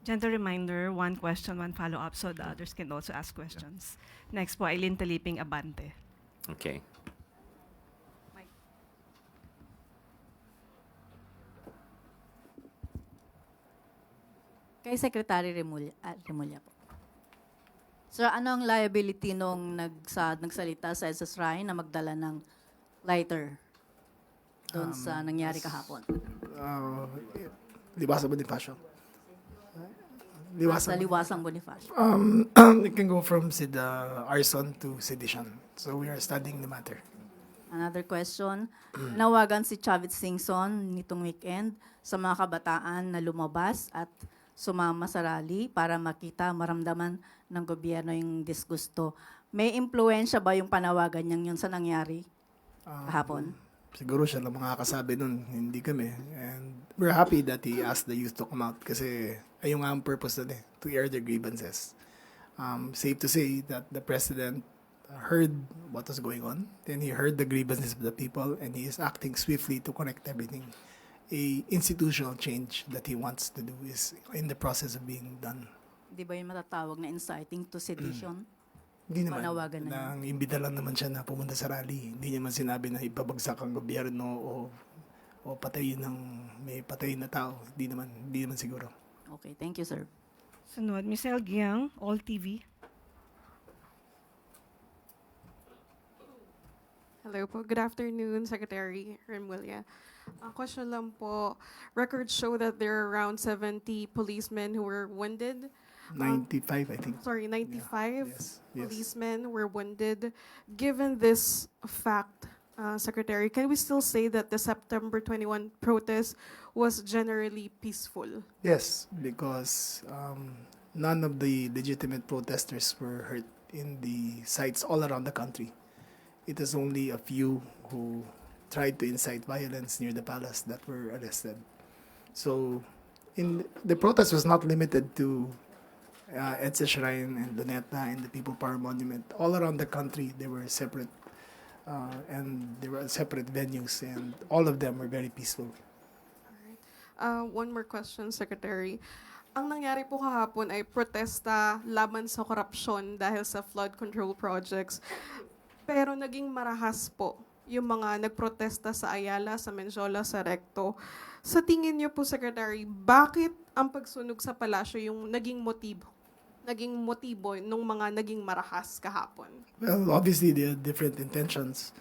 Gentle reminder, 1 question, 1 follow-up so the others can also ask questions. Next po, Eileen Taliping Abante. Okay. Kay Secretary Remulla po. Sir, ano ang liability nung nagsalita sa SSRI na magdala ng lighter doon sa nangyari kahapon? Liwasang Bonifacio. Sa Liwasang Bonifacio. It can go from arson to sedition. So we are studying the matter. Another question. Nawagan si Chavit Singson nitong weekend sa mga kabataan na lumabas at sumama sa rally para maramdaman ng gobyerno yung disgusto. May impluensya ba yung panawagan niyang yun sa nangyari kahapon? Siguro siya lang makakasabi nun, hindi kami. And we're happy that he asked the youth to come out kasi ayun nga ang purpose nun eh, to air their grievances. Safe to say that the president heard what was going on, and he heard the grievances of the people, and he is acting swiftly to correct everything. A institutional change that he wants to do is in the process of being done. Di ba yung matatawag na inciting to sedition? Hindi naman. Panawagan na yun. Nang imbita lang naman siya na pumunta sa rally. Hindi niya man sinabi na ipabagsak ang gobyerno o patayin ng may patay na tao. Hindi naman siguro. Okay, thank you, sir. Sunod, Ms. Elgiang, All TV. Hello po. Good afternoon, Secretary Remulla. Question lang po. Records show that there are around 70 policemen who were wounded. 95, I think. Sorry, 95 Yes. policemen were wounded. Given this fact, Secretary, can we still say that the September 21 protest was generally peaceful? Yes, because none of the legitimate protesters were hurt in the sites all around the country. It is only a few who tried to incite violence near the palace that were arrested. So, the protest was not limited to EDSA Shrine and Luneta and the People Power Monument. All around the country, there were separate venues, and all of them were very peaceful. One more question, Secretary. Ang nangyari po kahapon ay protesta laban sa korupsyon dahil sa flood control projects. Pero naging marahas po yung mga nagprotesta sa Ayala, sa Menjola, sa Recto. Sa tingin niyo po, Secretary, bakit ang pagsunog sa palasyo yung naging motibo nung mga naging marahas kahapon? Well, obviously, they had different intentions.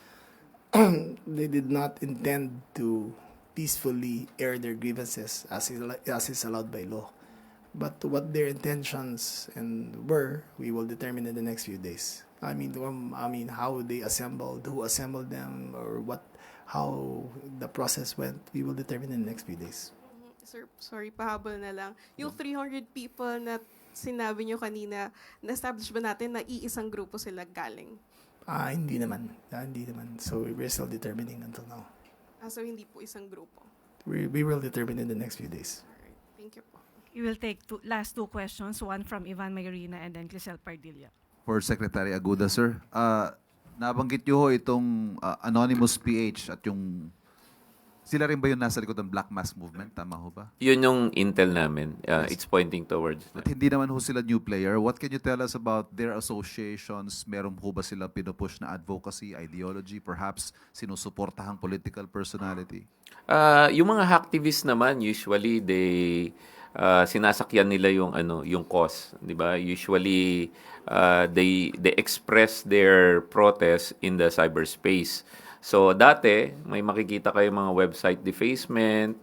They did not intend to peacefully air their grievances as is allowed by law. But what their intentions were, we will determine in the next few days. I mean, how they assembled, who assembled them, or how the process went, we will determine in the next few days. Sir, sorry, pahabol na lang. Yung 300 people na sinabi nyo kanina, na-establish ba natin na iisang grupo sila galing? Hindi naman. So we're still determining until now. So hindi po isang grupo. We will determine in the next few days. Alright, thank you po. We will take last two questions, one from Ivan Mayorina and then Clisel Pardilla. For Secretary Aguda, sir. Nabanggit nyo ho itong Anonymous PH at yung... Sila rin ba yung nasa likod ng Black Mask Movement? Tama ho ba? Yun yung intel namin. It's pointing towards At hindi naman ho sila new player. What can you tell us about their associations? Meron ho ba sila pinupush na advocacy, ideology, perhaps sinusuportahang political personality? Yung mga hacktivists naman, usually sinasakyan nila yung cause, 'di ba? Usually they express their protest in the cyberspace. So dati may makikita kayo mga website defacement,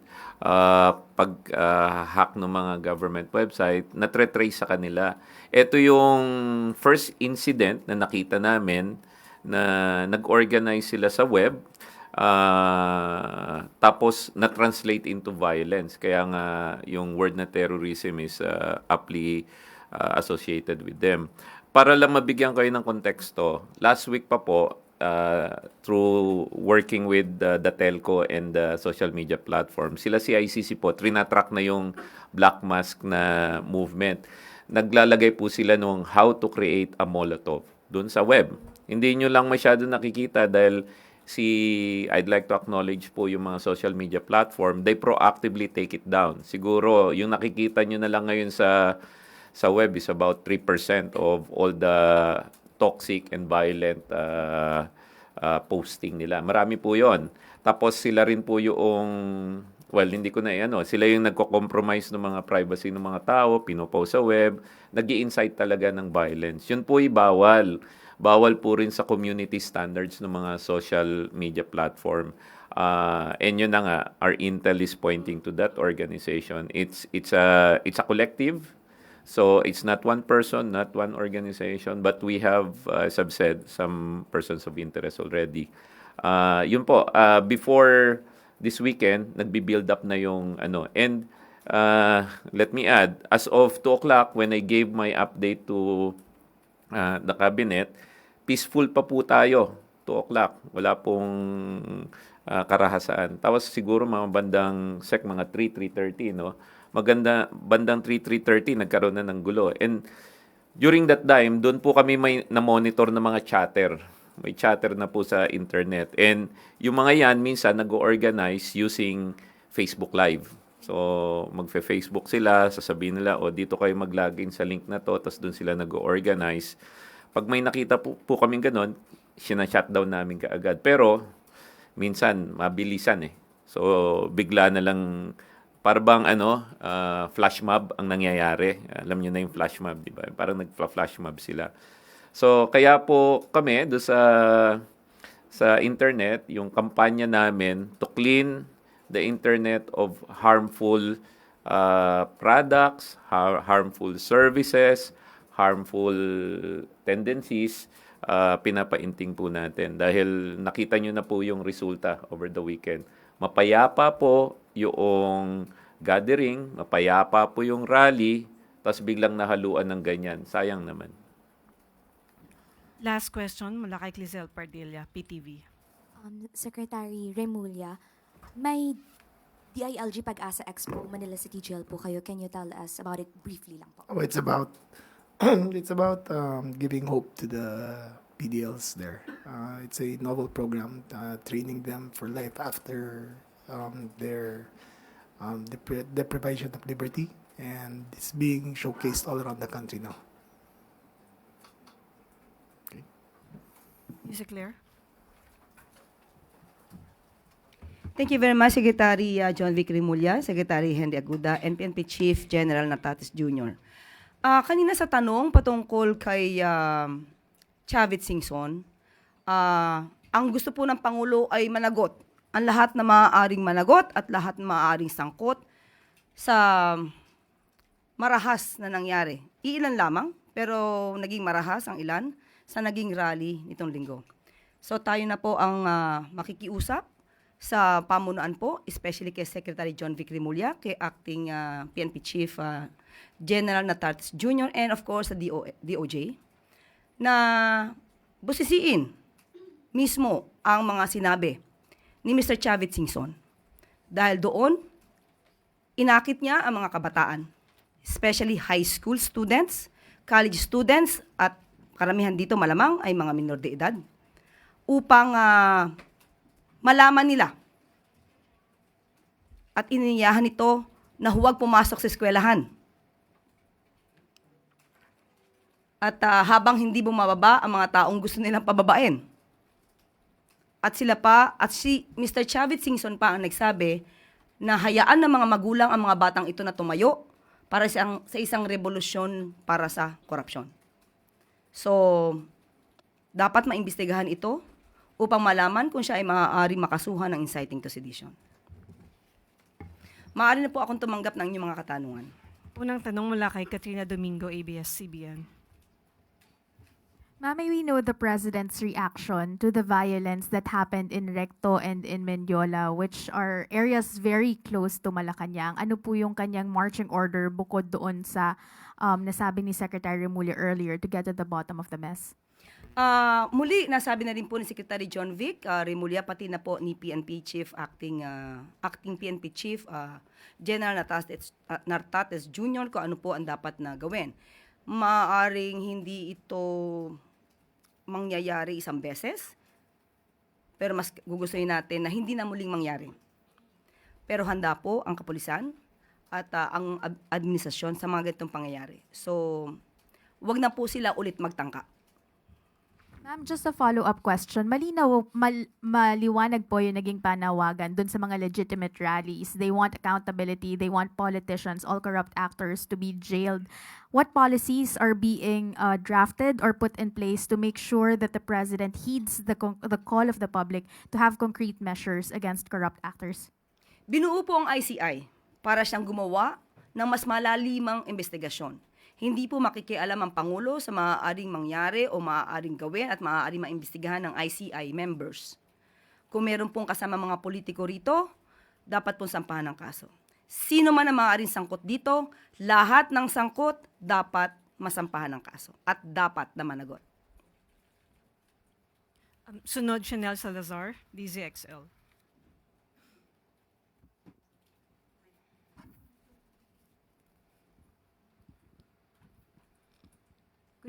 pag-hack ng mga government website, na-trace sa kanila. Ito yung first incident na nakita namin na nag-organize sila sa web, tapos na-translate into violence. Kaya nga yung word na terrorism is aptly associated with them. Para lang mabigyan kayo ng konteksto, last week pa po, through working with the telco and the social media platform, sila CICC po, trinatrack na yung Black Mask na movement. Naglalagay po sila nung how to create a Molotov dun sa web. Hindi nyo lang masyado nakikita dahil I'd like to acknowledge po yung mga social media platform, they proactively take it down. Siguro, yung nakikita nyo na lang ngayon sa web is about 3% of all the toxic and violent posting nila. Marami po yon. Tapos sila rin po yung, hindi ko na sila yung nagko-compromise ng mga privacy ng mga tao, pinopost sa web, nag-i-incite talaga ng violence. Yun po bawal. Bawal po rin sa community standards ng mga social media platform. And yun na nga, our intel is pointing to that organization. It's a collective. So it's not one person, not one organization, but we have, as I've said, some persons of interest already. Yun po, before this weekend, nagbi-build up na yung And let me add, as of 2 o'clock, when I gave my update to the cabinet, peaceful pa po tayo, 2 o'clock. Wala pong karahasaan. Tapos siguro mga bandang mga 3:30, no? Bandang 3:30 nagkaroon na ng gulo. And during that time, doon po kami may na-monitor ng mga chatter. May chatter na po sa internet. And yung mga yan, minsan nag-organize using Facebook Live. So, magfe-Facebook sila, sasabihin nila, dito kayo mag-login sa link na to, tapos doon sila nag-organize Pag may nakita po kaming ganon, sina-shutdown namin kaagad. Pero, minsan, mabilisan eh. So, bigla na lang, parang flash mob ang nangyayari. Alam niyo na yung flash mob, di ba? Parang nag-flash mob sila. So, kaya po kami, do sa internet, yung kampanya namin to clean the internet of harmful products, harmful services, harmful tendencies, pinapainting po natin. Dahil nakita nyo na po yung resulta over the weekend. Mapayapa po yung gathering, mapayapa po yung rally, tapos biglang nahaluan ng ganyan. Sayang naman. Last question mula kay Clizel Pardilla, PTV. Secretary Remulla, may DILG Pag-asa Expo Manila City Jail po kayo. Can you tell us about it briefly lang po? Oh, it's about giving hope to the PDLs there. It's a novel program, training them for life after their deprivation of liberty, and it's being showcased all around the country now. Is it clear? Thank you very much, Secretary John Vic Remulla, Secretary Henry Aguda, and PNP Chief General Natatis Jr. Kanina sa tanong patungkol kay Chavit Singson, ang gusto po ng Pangulo ay managot ang lahat na maaaring managot at lahat na maaaring sangkot sa marahas na nangyari. Iilan lamang, pero naging marahas ang ilan sa naging rally nitong linggo. So tayo na po ang makikiusap sa pamunuan po, especially kay Secretary John Vic Remulla, kay Acting PNP Chief General Natatis Jr., and of course sa DOJ, na busisiin mismo ang mga sinabi ni Mr. Chavit Singson. Dahil doon, inakit niya ang mga kabataan, especially high school students, college students, at karamihan dito malamang ay mga minor de edad, upang malaman nila at iniyahan ito na huwag pumasok sa eskwelahan. At habang hindi bumababa ang mga taong gusto nilang pababain. At sila pa, at si Mr. Chavit Singson pa ang nagsabi na hayaan ng mga magulang ang mga batang ito na tumayo para sa isang revolusyon para sa korupsyon. So, dapat maimbestigahan ito upang malaman kung siya ay maaaring makasuhan ng inciting to sedition. Maaari na po akong tumanggap ng inyong mga katanungan. Unang tanong mula kay Katrina Domingo, ABS-CBN. Ma'am, may we know the President's reaction to the violence that happened in Recto and in Mendiola, which are areas very close to Malacanang? Ano po yung kanyang marching order bukod doon sa nasabi ni Secretary Remulla earlier to get to the bottom of the mess? Muli, nasabi na rin po ni Secretary John Vic Remulla, pati na po ni PNP Chief, Acting PNP Chief General Natatis Jr. kung ano po ang dapat na gawin. Maaring hindi ito mangyayari isang beses, pero mas gugustuhin natin na hindi na muling mangyari. Pero handa po ang kapulisan at ang administrasyon sa mga ganitong pangyayari. So, wag na po sila ulit magtangka. Ma'am, just a follow-up question. Maliwanag po yung naging panawagan dun sa mga legitimate rallies. They want accountability. They want politicians, all corrupt actors to be jailed. What policies are being drafted or put in place to make sure that the President heeds the call of the public to have concrete measures against corrupt actors? Binuo po ang ICI para siyang gumawa ng mas malalimang investigasyon. Hindi po makikialam ang Pangulo sa maaaring mangyari o maaaring gawin at maaaring maimbestigahan ng ICI members. Kung meron pong kasama mga politiko rito, dapat pong sampahan ng kaso. Sino man ang maaaring sangkot dito, lahat ng sangkot dapat masampahan ng kaso at dapat na managot. Sunod, Chanel Salazar, DZXL.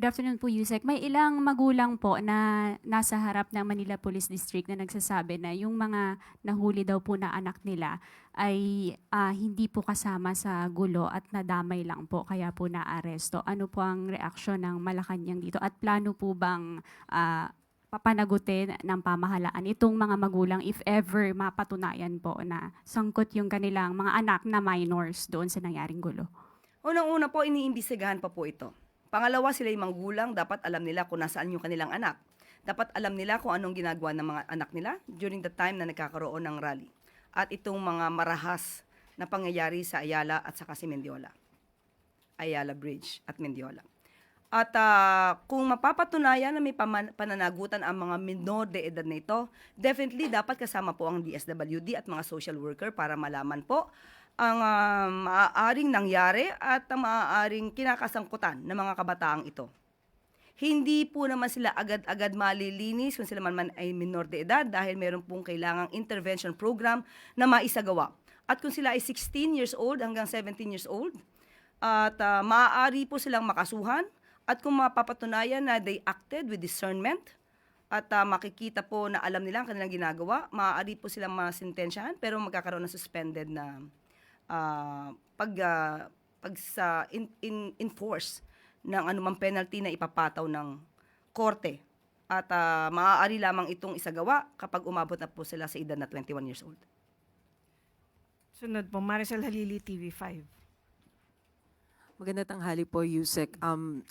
Good afternoon po, Yusek. May ilang magulang po na nasa harap ng Manila Police District na nagsasabi na yung mga nahuli daw po na anak nila ay hindi po kasama sa gulo at nadamay lang po, kaya po naaresto. Ano po ang reaksyon ng Malacanang dito? At plano po bang papanagutin ng pamahalaan itong mga magulang if ever mapatunayan po na sangkot yung kanilang mga anak na minors doon sa nangyaring gulo? Unang-una po, iniimbestigahan pa po ito. Pangalawa, sila yung manggulang, dapat alam nila kung nasaan yung kanilang anak. Dapat alam nila kung anong ginagawa ng mga anak nila during the time na nagkakaroon ng rally. At itong mga marahas na pangyayari sa Ayala at saka si Mendiola. Ayala Bridge at Mendiola. At kung mapapatunayan na may pananagutan ang mga minor de edad na ito, definitely dapat kasama po ang DSWD at mga social worker para malaman po ang maaaring nangyari at ang maaaring kinakasangkutan ng mga kabataang ito. Hindi po naman sila agad-agad malilinis kung sila man ay minor de edad dahil meron pong kailangang intervention program na maisagawa. At kung sila ay 16 years old hanggang 17 years old, at maaari po silang makasuhan at kung mapapatunayan na they acted with discernment at makikita po na alam nila ang kanilang ginagawa, maaari po silang masintensyahan pero magkakaroon ng suspended na enforce ng anumang penalty na ipapataw ng korte. At maaari lamang itong isagawa kapag umabot na po sila sa edad na 21 years old. Sunod po, Maricel Halili, TV5. Magandang tanghali po, Yusek.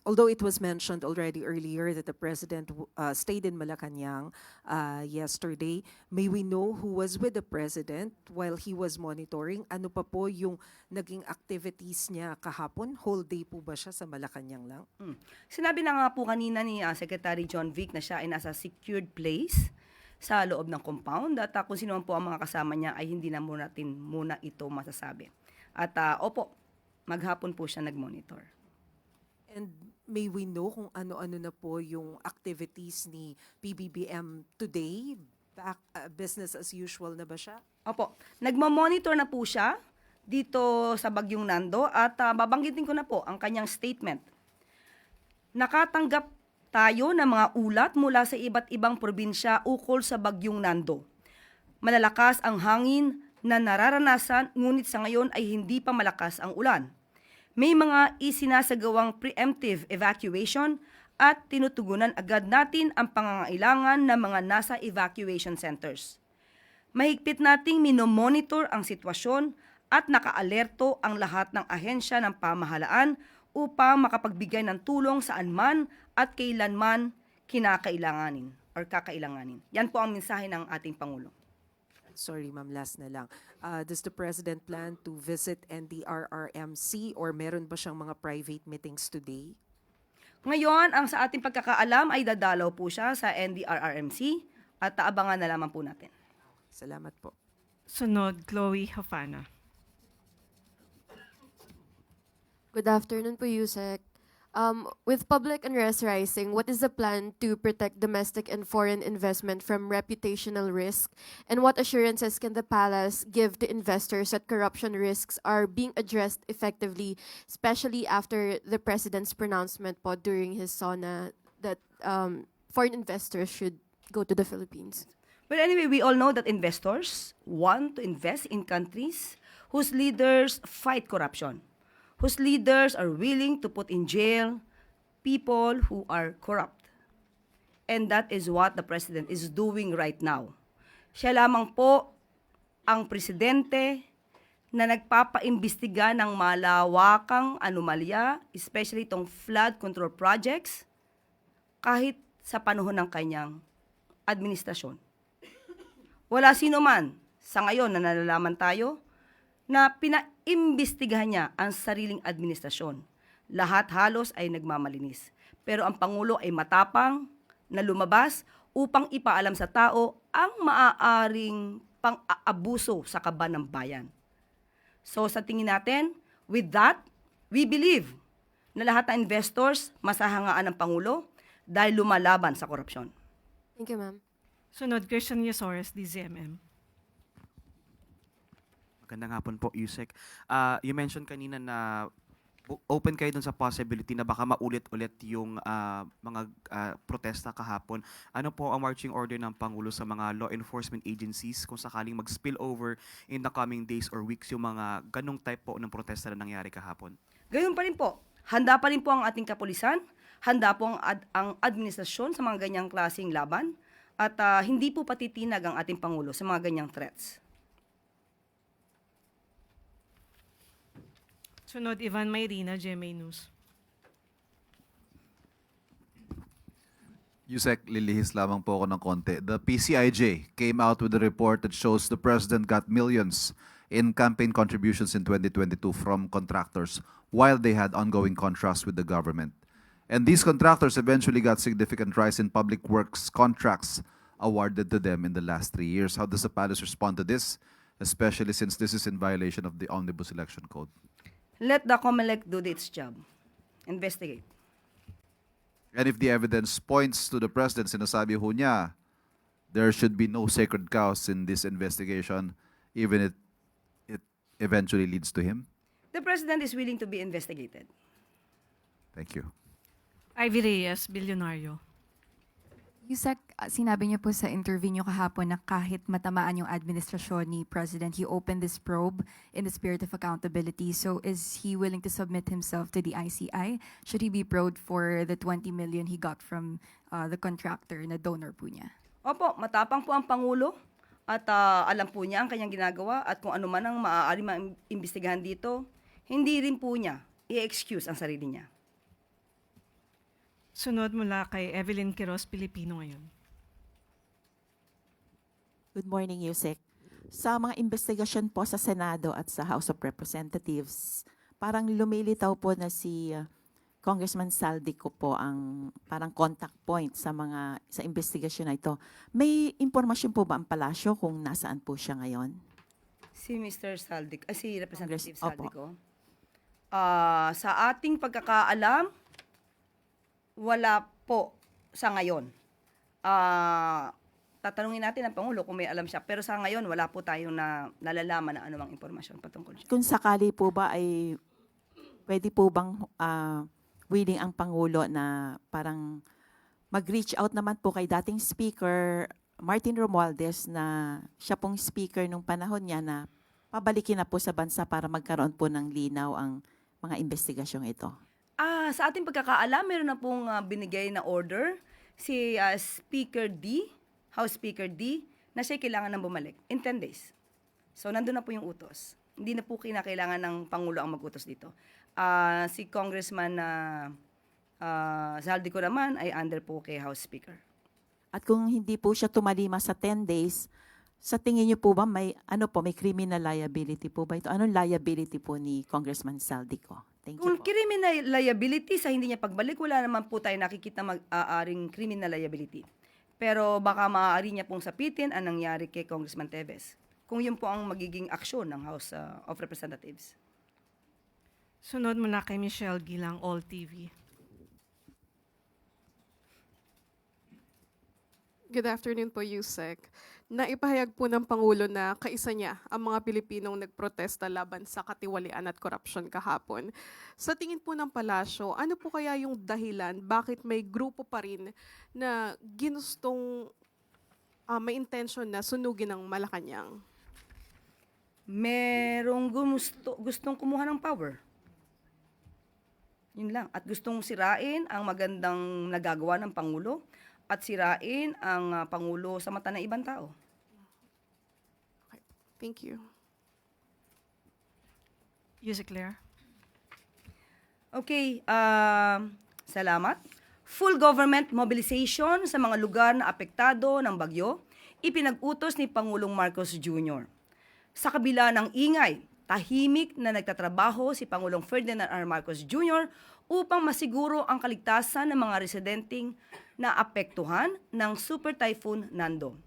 Although it was mentioned already earlier that the President stayed in Malacanang yesterday, may we know who was with the President while he was monitoring? Ano pa po yung naging activities niya kahapon? Whole day po ba siya sa Malacanang lang? Sinabi na nga po kanina ni Secretary John Vic na siya ay nasa secured place sa loob ng compound at kung sino man po ang mga kasama niya ay hindi na natin muna ito masasabi. At opo, maghapon po siya nag-monitor. And may we know kung ano-ano na po yung activities ni PBBM today? Business as usual na ba siya? Opo, nagmo-monitor na po siya dito sa Bagyong Nando at babanggitin ko na po ang kanyang statement. Nakatanggap tayo ng mga ulat mula sa iba't ibang probinsya ukol sa Bagyong Nando. Malalakas ang hangin na nararanasan ngunit sa ngayon ay hindi pa malakas ang ulan. May mga isinasagawang preemptive evacuation at tinutugunan agad natin ang pangangailangan ng mga nasa evacuation centers. Mahigpit nating minomonitor ang sitwasyon at nakaalerto ang lahat ng ahensya ng pamahalaan upang makapagbigay ng tulong saan man at kailanman kinakailanganin or kakailanganin. Yan po ang mensahe ng ating Pangulo. Sorry, ma'am, last na lang. Does the President plan to visit NDRRMC or meron ba siyang mga private meetings today? Ngayon, ang sa ating pagkakaalam ay dadalaw po siya sa NDRRMC at abangan na lamang po natin. Salamat po. Sunod, Chloe Hafana. Good afternoon po, Yusek. With public unrest rising, what is the plan to protect domestic and foreign investment from reputational risk? And what assurances can the palace give to investors that corruption risks are being addressed effectively, especially after the President's pronouncement po during his SONA that foreign investors should go to the Philippines? Well, anyway, we all know that investors want to invest in countries whose leaders fight corruption, whose leaders are willing to put in jail people who are corrupt. And that is what the President is doing right now. Siya lamang po ang presidente na nagpapaimbestiga ng malawakang anomalya, especially itong flood control projects, kahit sa panahon ng kanyang administrasyon. Wala sino man sa ngayon na nalalaman tayo na pinaimbestigahan niya ang sariling administrasyon. Lahat halos ay nagmamalinis. Pero ang Pangulo ay matapang na lumabas upang ipaalam sa tao ang maaaring pang-aabuso sa kaban ng bayan. So sa tingin natin, with that, we believe na lahat ng investors masahangaan ng Pangulo dahil lumalaban sa korupsyon. Thank you, ma'am. Sunod, Christian Yasores, DZMM. Magandang hapon po, Yusek. You mentioned kanina na open kayo dun sa possibility na baka maulit-ulit yung mga protesta kahapon. Ano po ang marching order ng Pangulo sa mga law enforcement agencies kung sakaling mag-spill over in the coming days or weeks yung mga ganong type po ng protesta na nangyari kahapon? Gayon pa rin po, handa pa rin po ang ating kapulisan, handa po ang administrasyon sa mga ganyang klaseng laban, at hindi po patitinag ang ating Pangulo sa mga ganyang threats. Sunod, Ivan Mayrina, GMA News. Yusek, lilihis lamang po ako ng konti. The PCIJ came out with a report that shows the president got millions in campaign contributions in 2022 from contractors while they had ongoing contracts with the government. And these contractors eventually got significant rise in public works contracts awarded to them in the last 3 years. How does the palace respond to this, especially since this is in violation of the Omnibus Election Code? Let the COMELEC do its job. Investigate. And if the evidence points to the president, sinasabi ho niya, there should be no sacred cows in this investigation, even if it eventually leads to him? The president is willing to be investigated. Thank you. Ivy Reyes, Bilyonaryo. Yusek, sinabi niyo po sa interview niyo kahapon na kahit matamaan yung administrasyon ni President, he opened this probe in the spirit of accountability. So is he willing to submit himself to the ICI? Should he be probed for the 20 million he got from the contractor na donor po niya? Opo, matapang po ang Pangulo at alam po niya ang kanyang ginagawa at kung ano man ang maaari maimbestigahan dito, hindi rin po niya i-excuse ang sarili niya. Sunod mula kay Evelyn Quiroz, Pilipino Ngayon. Good morning, Yusek. Sa mga investigasyon po sa Senado at sa House of Representatives, parang lumilitaw po na si Congressman Saldico po ang parang contact point sa investigasyon na ito. May impormasyon po ba ang palasyo kung nasaan po siya ngayon? Si Mr. Saldico, si Representative Opo. Saldico. Sa ating pagkakaalam, wala po sa ngayon. Tatanungin natin ang Pangulo kung may alam siya. Pero sa ngayon, wala po tayong nalalaman na anumang impormasyon patungkol siya. Kung sakali po ba ay pwede po bang willing ang Pangulo na parang mag-reach out naman po kay dating Speaker Martin Romualdez na siya pong Speaker nung panahon niya na pabalikin na po sa bansa para magkaroon po ng linaw ang mga investigasyong ito? Sa ating pagkakaalam, meron na pong binigay na order si Speaker D, House Speaker D, na siya kailangan nang bumalik in 10 days. So, nandun na po yung utos. Hindi na po kinakailangan ng Pangulo ang mag-utos dito. Si Congressman Saldico naman ay under po kay House Speaker. At kung hindi po siya tumalima sa 10 days, sa tingin niyo po ba may criminal liability po ba ito? Anong liability po ni Congressman Saldico? Thank you Kung po. criminal liability sa hindi niya pagbalik, wala naman po tayo nakikita mag-aaring criminal liability. Pero baka maaari niya pong sapitin ang nangyari kay Congressman Teves. Kung yun po ang magiging aksyon ng House of Representatives. Sunod mula kay Michelle Gilang, All TV. Good afternoon po, Yusek. Naipahayag po ng Pangulo na kaisa niya ang mga Pilipinong nagprotesta laban sa katiwalian at korupsyon kahapon. Sa tingin po ng palasyo, ano po kaya yung dahilan bakit may grupo pa rin na ginustong may intention na sunugin ng Malacanang? Merong gustong kumuha ng power. Yun lang. At gustong sirain ang magandang nagagawa ng Pangulo at sirain ang Pangulo sa mata ng ibang tao. Okay. Thank you. Yusek Claire. Okay, salamat. Full government mobilization sa mga lugar na apektado ng bagyo, ipinag-utos ni Pangulong Marcos Jr. Sa kabila ng ingay, tahimik na nagtatrabaho si Pangulong Ferdinand R. Marcos Jr. upang masiguro ang kaligtasan ng mga residenteng na apektuhan ng Super Typhoon Nando.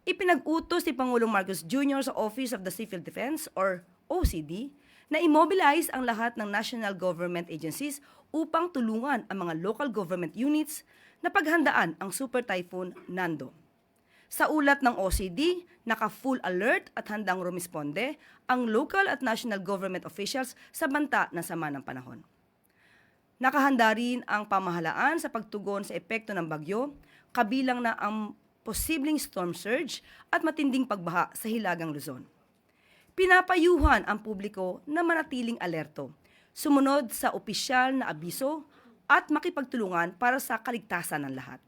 Ipinag-utos ni Pangulong Marcos Jr. sa Office of the Civil Defense or OCD na immobilize ang lahat ng national government agencies upang tulungan ang mga local government units na paghandaan ang Super Typhoon Nando. Sa ulat ng OCD, naka-full alert at handang rumisponde ang local at national government officials sa banta ng sama ng panahon. Nakahanda rin ang pamahalaan sa pagtugon sa epekto ng bagyo, kabilang na ang posibleng storm surge at matinding pagbaha sa Hilagang Luzon. Pinapayuhan ang publiko na manatiling alerto, sumunod sa opisyal na abiso at makipagtulungan para sa kaligtasan ng lahat.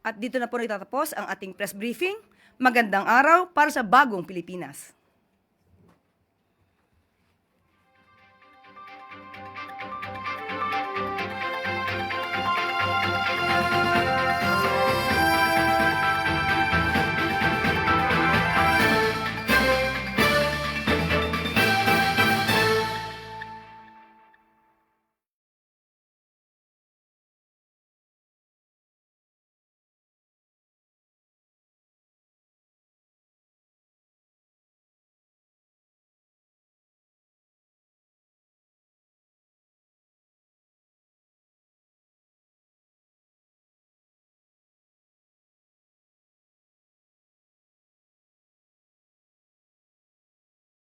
At dito na po nagtatapos ang ating press briefing. Magandang araw para sa bagong Pilipinas.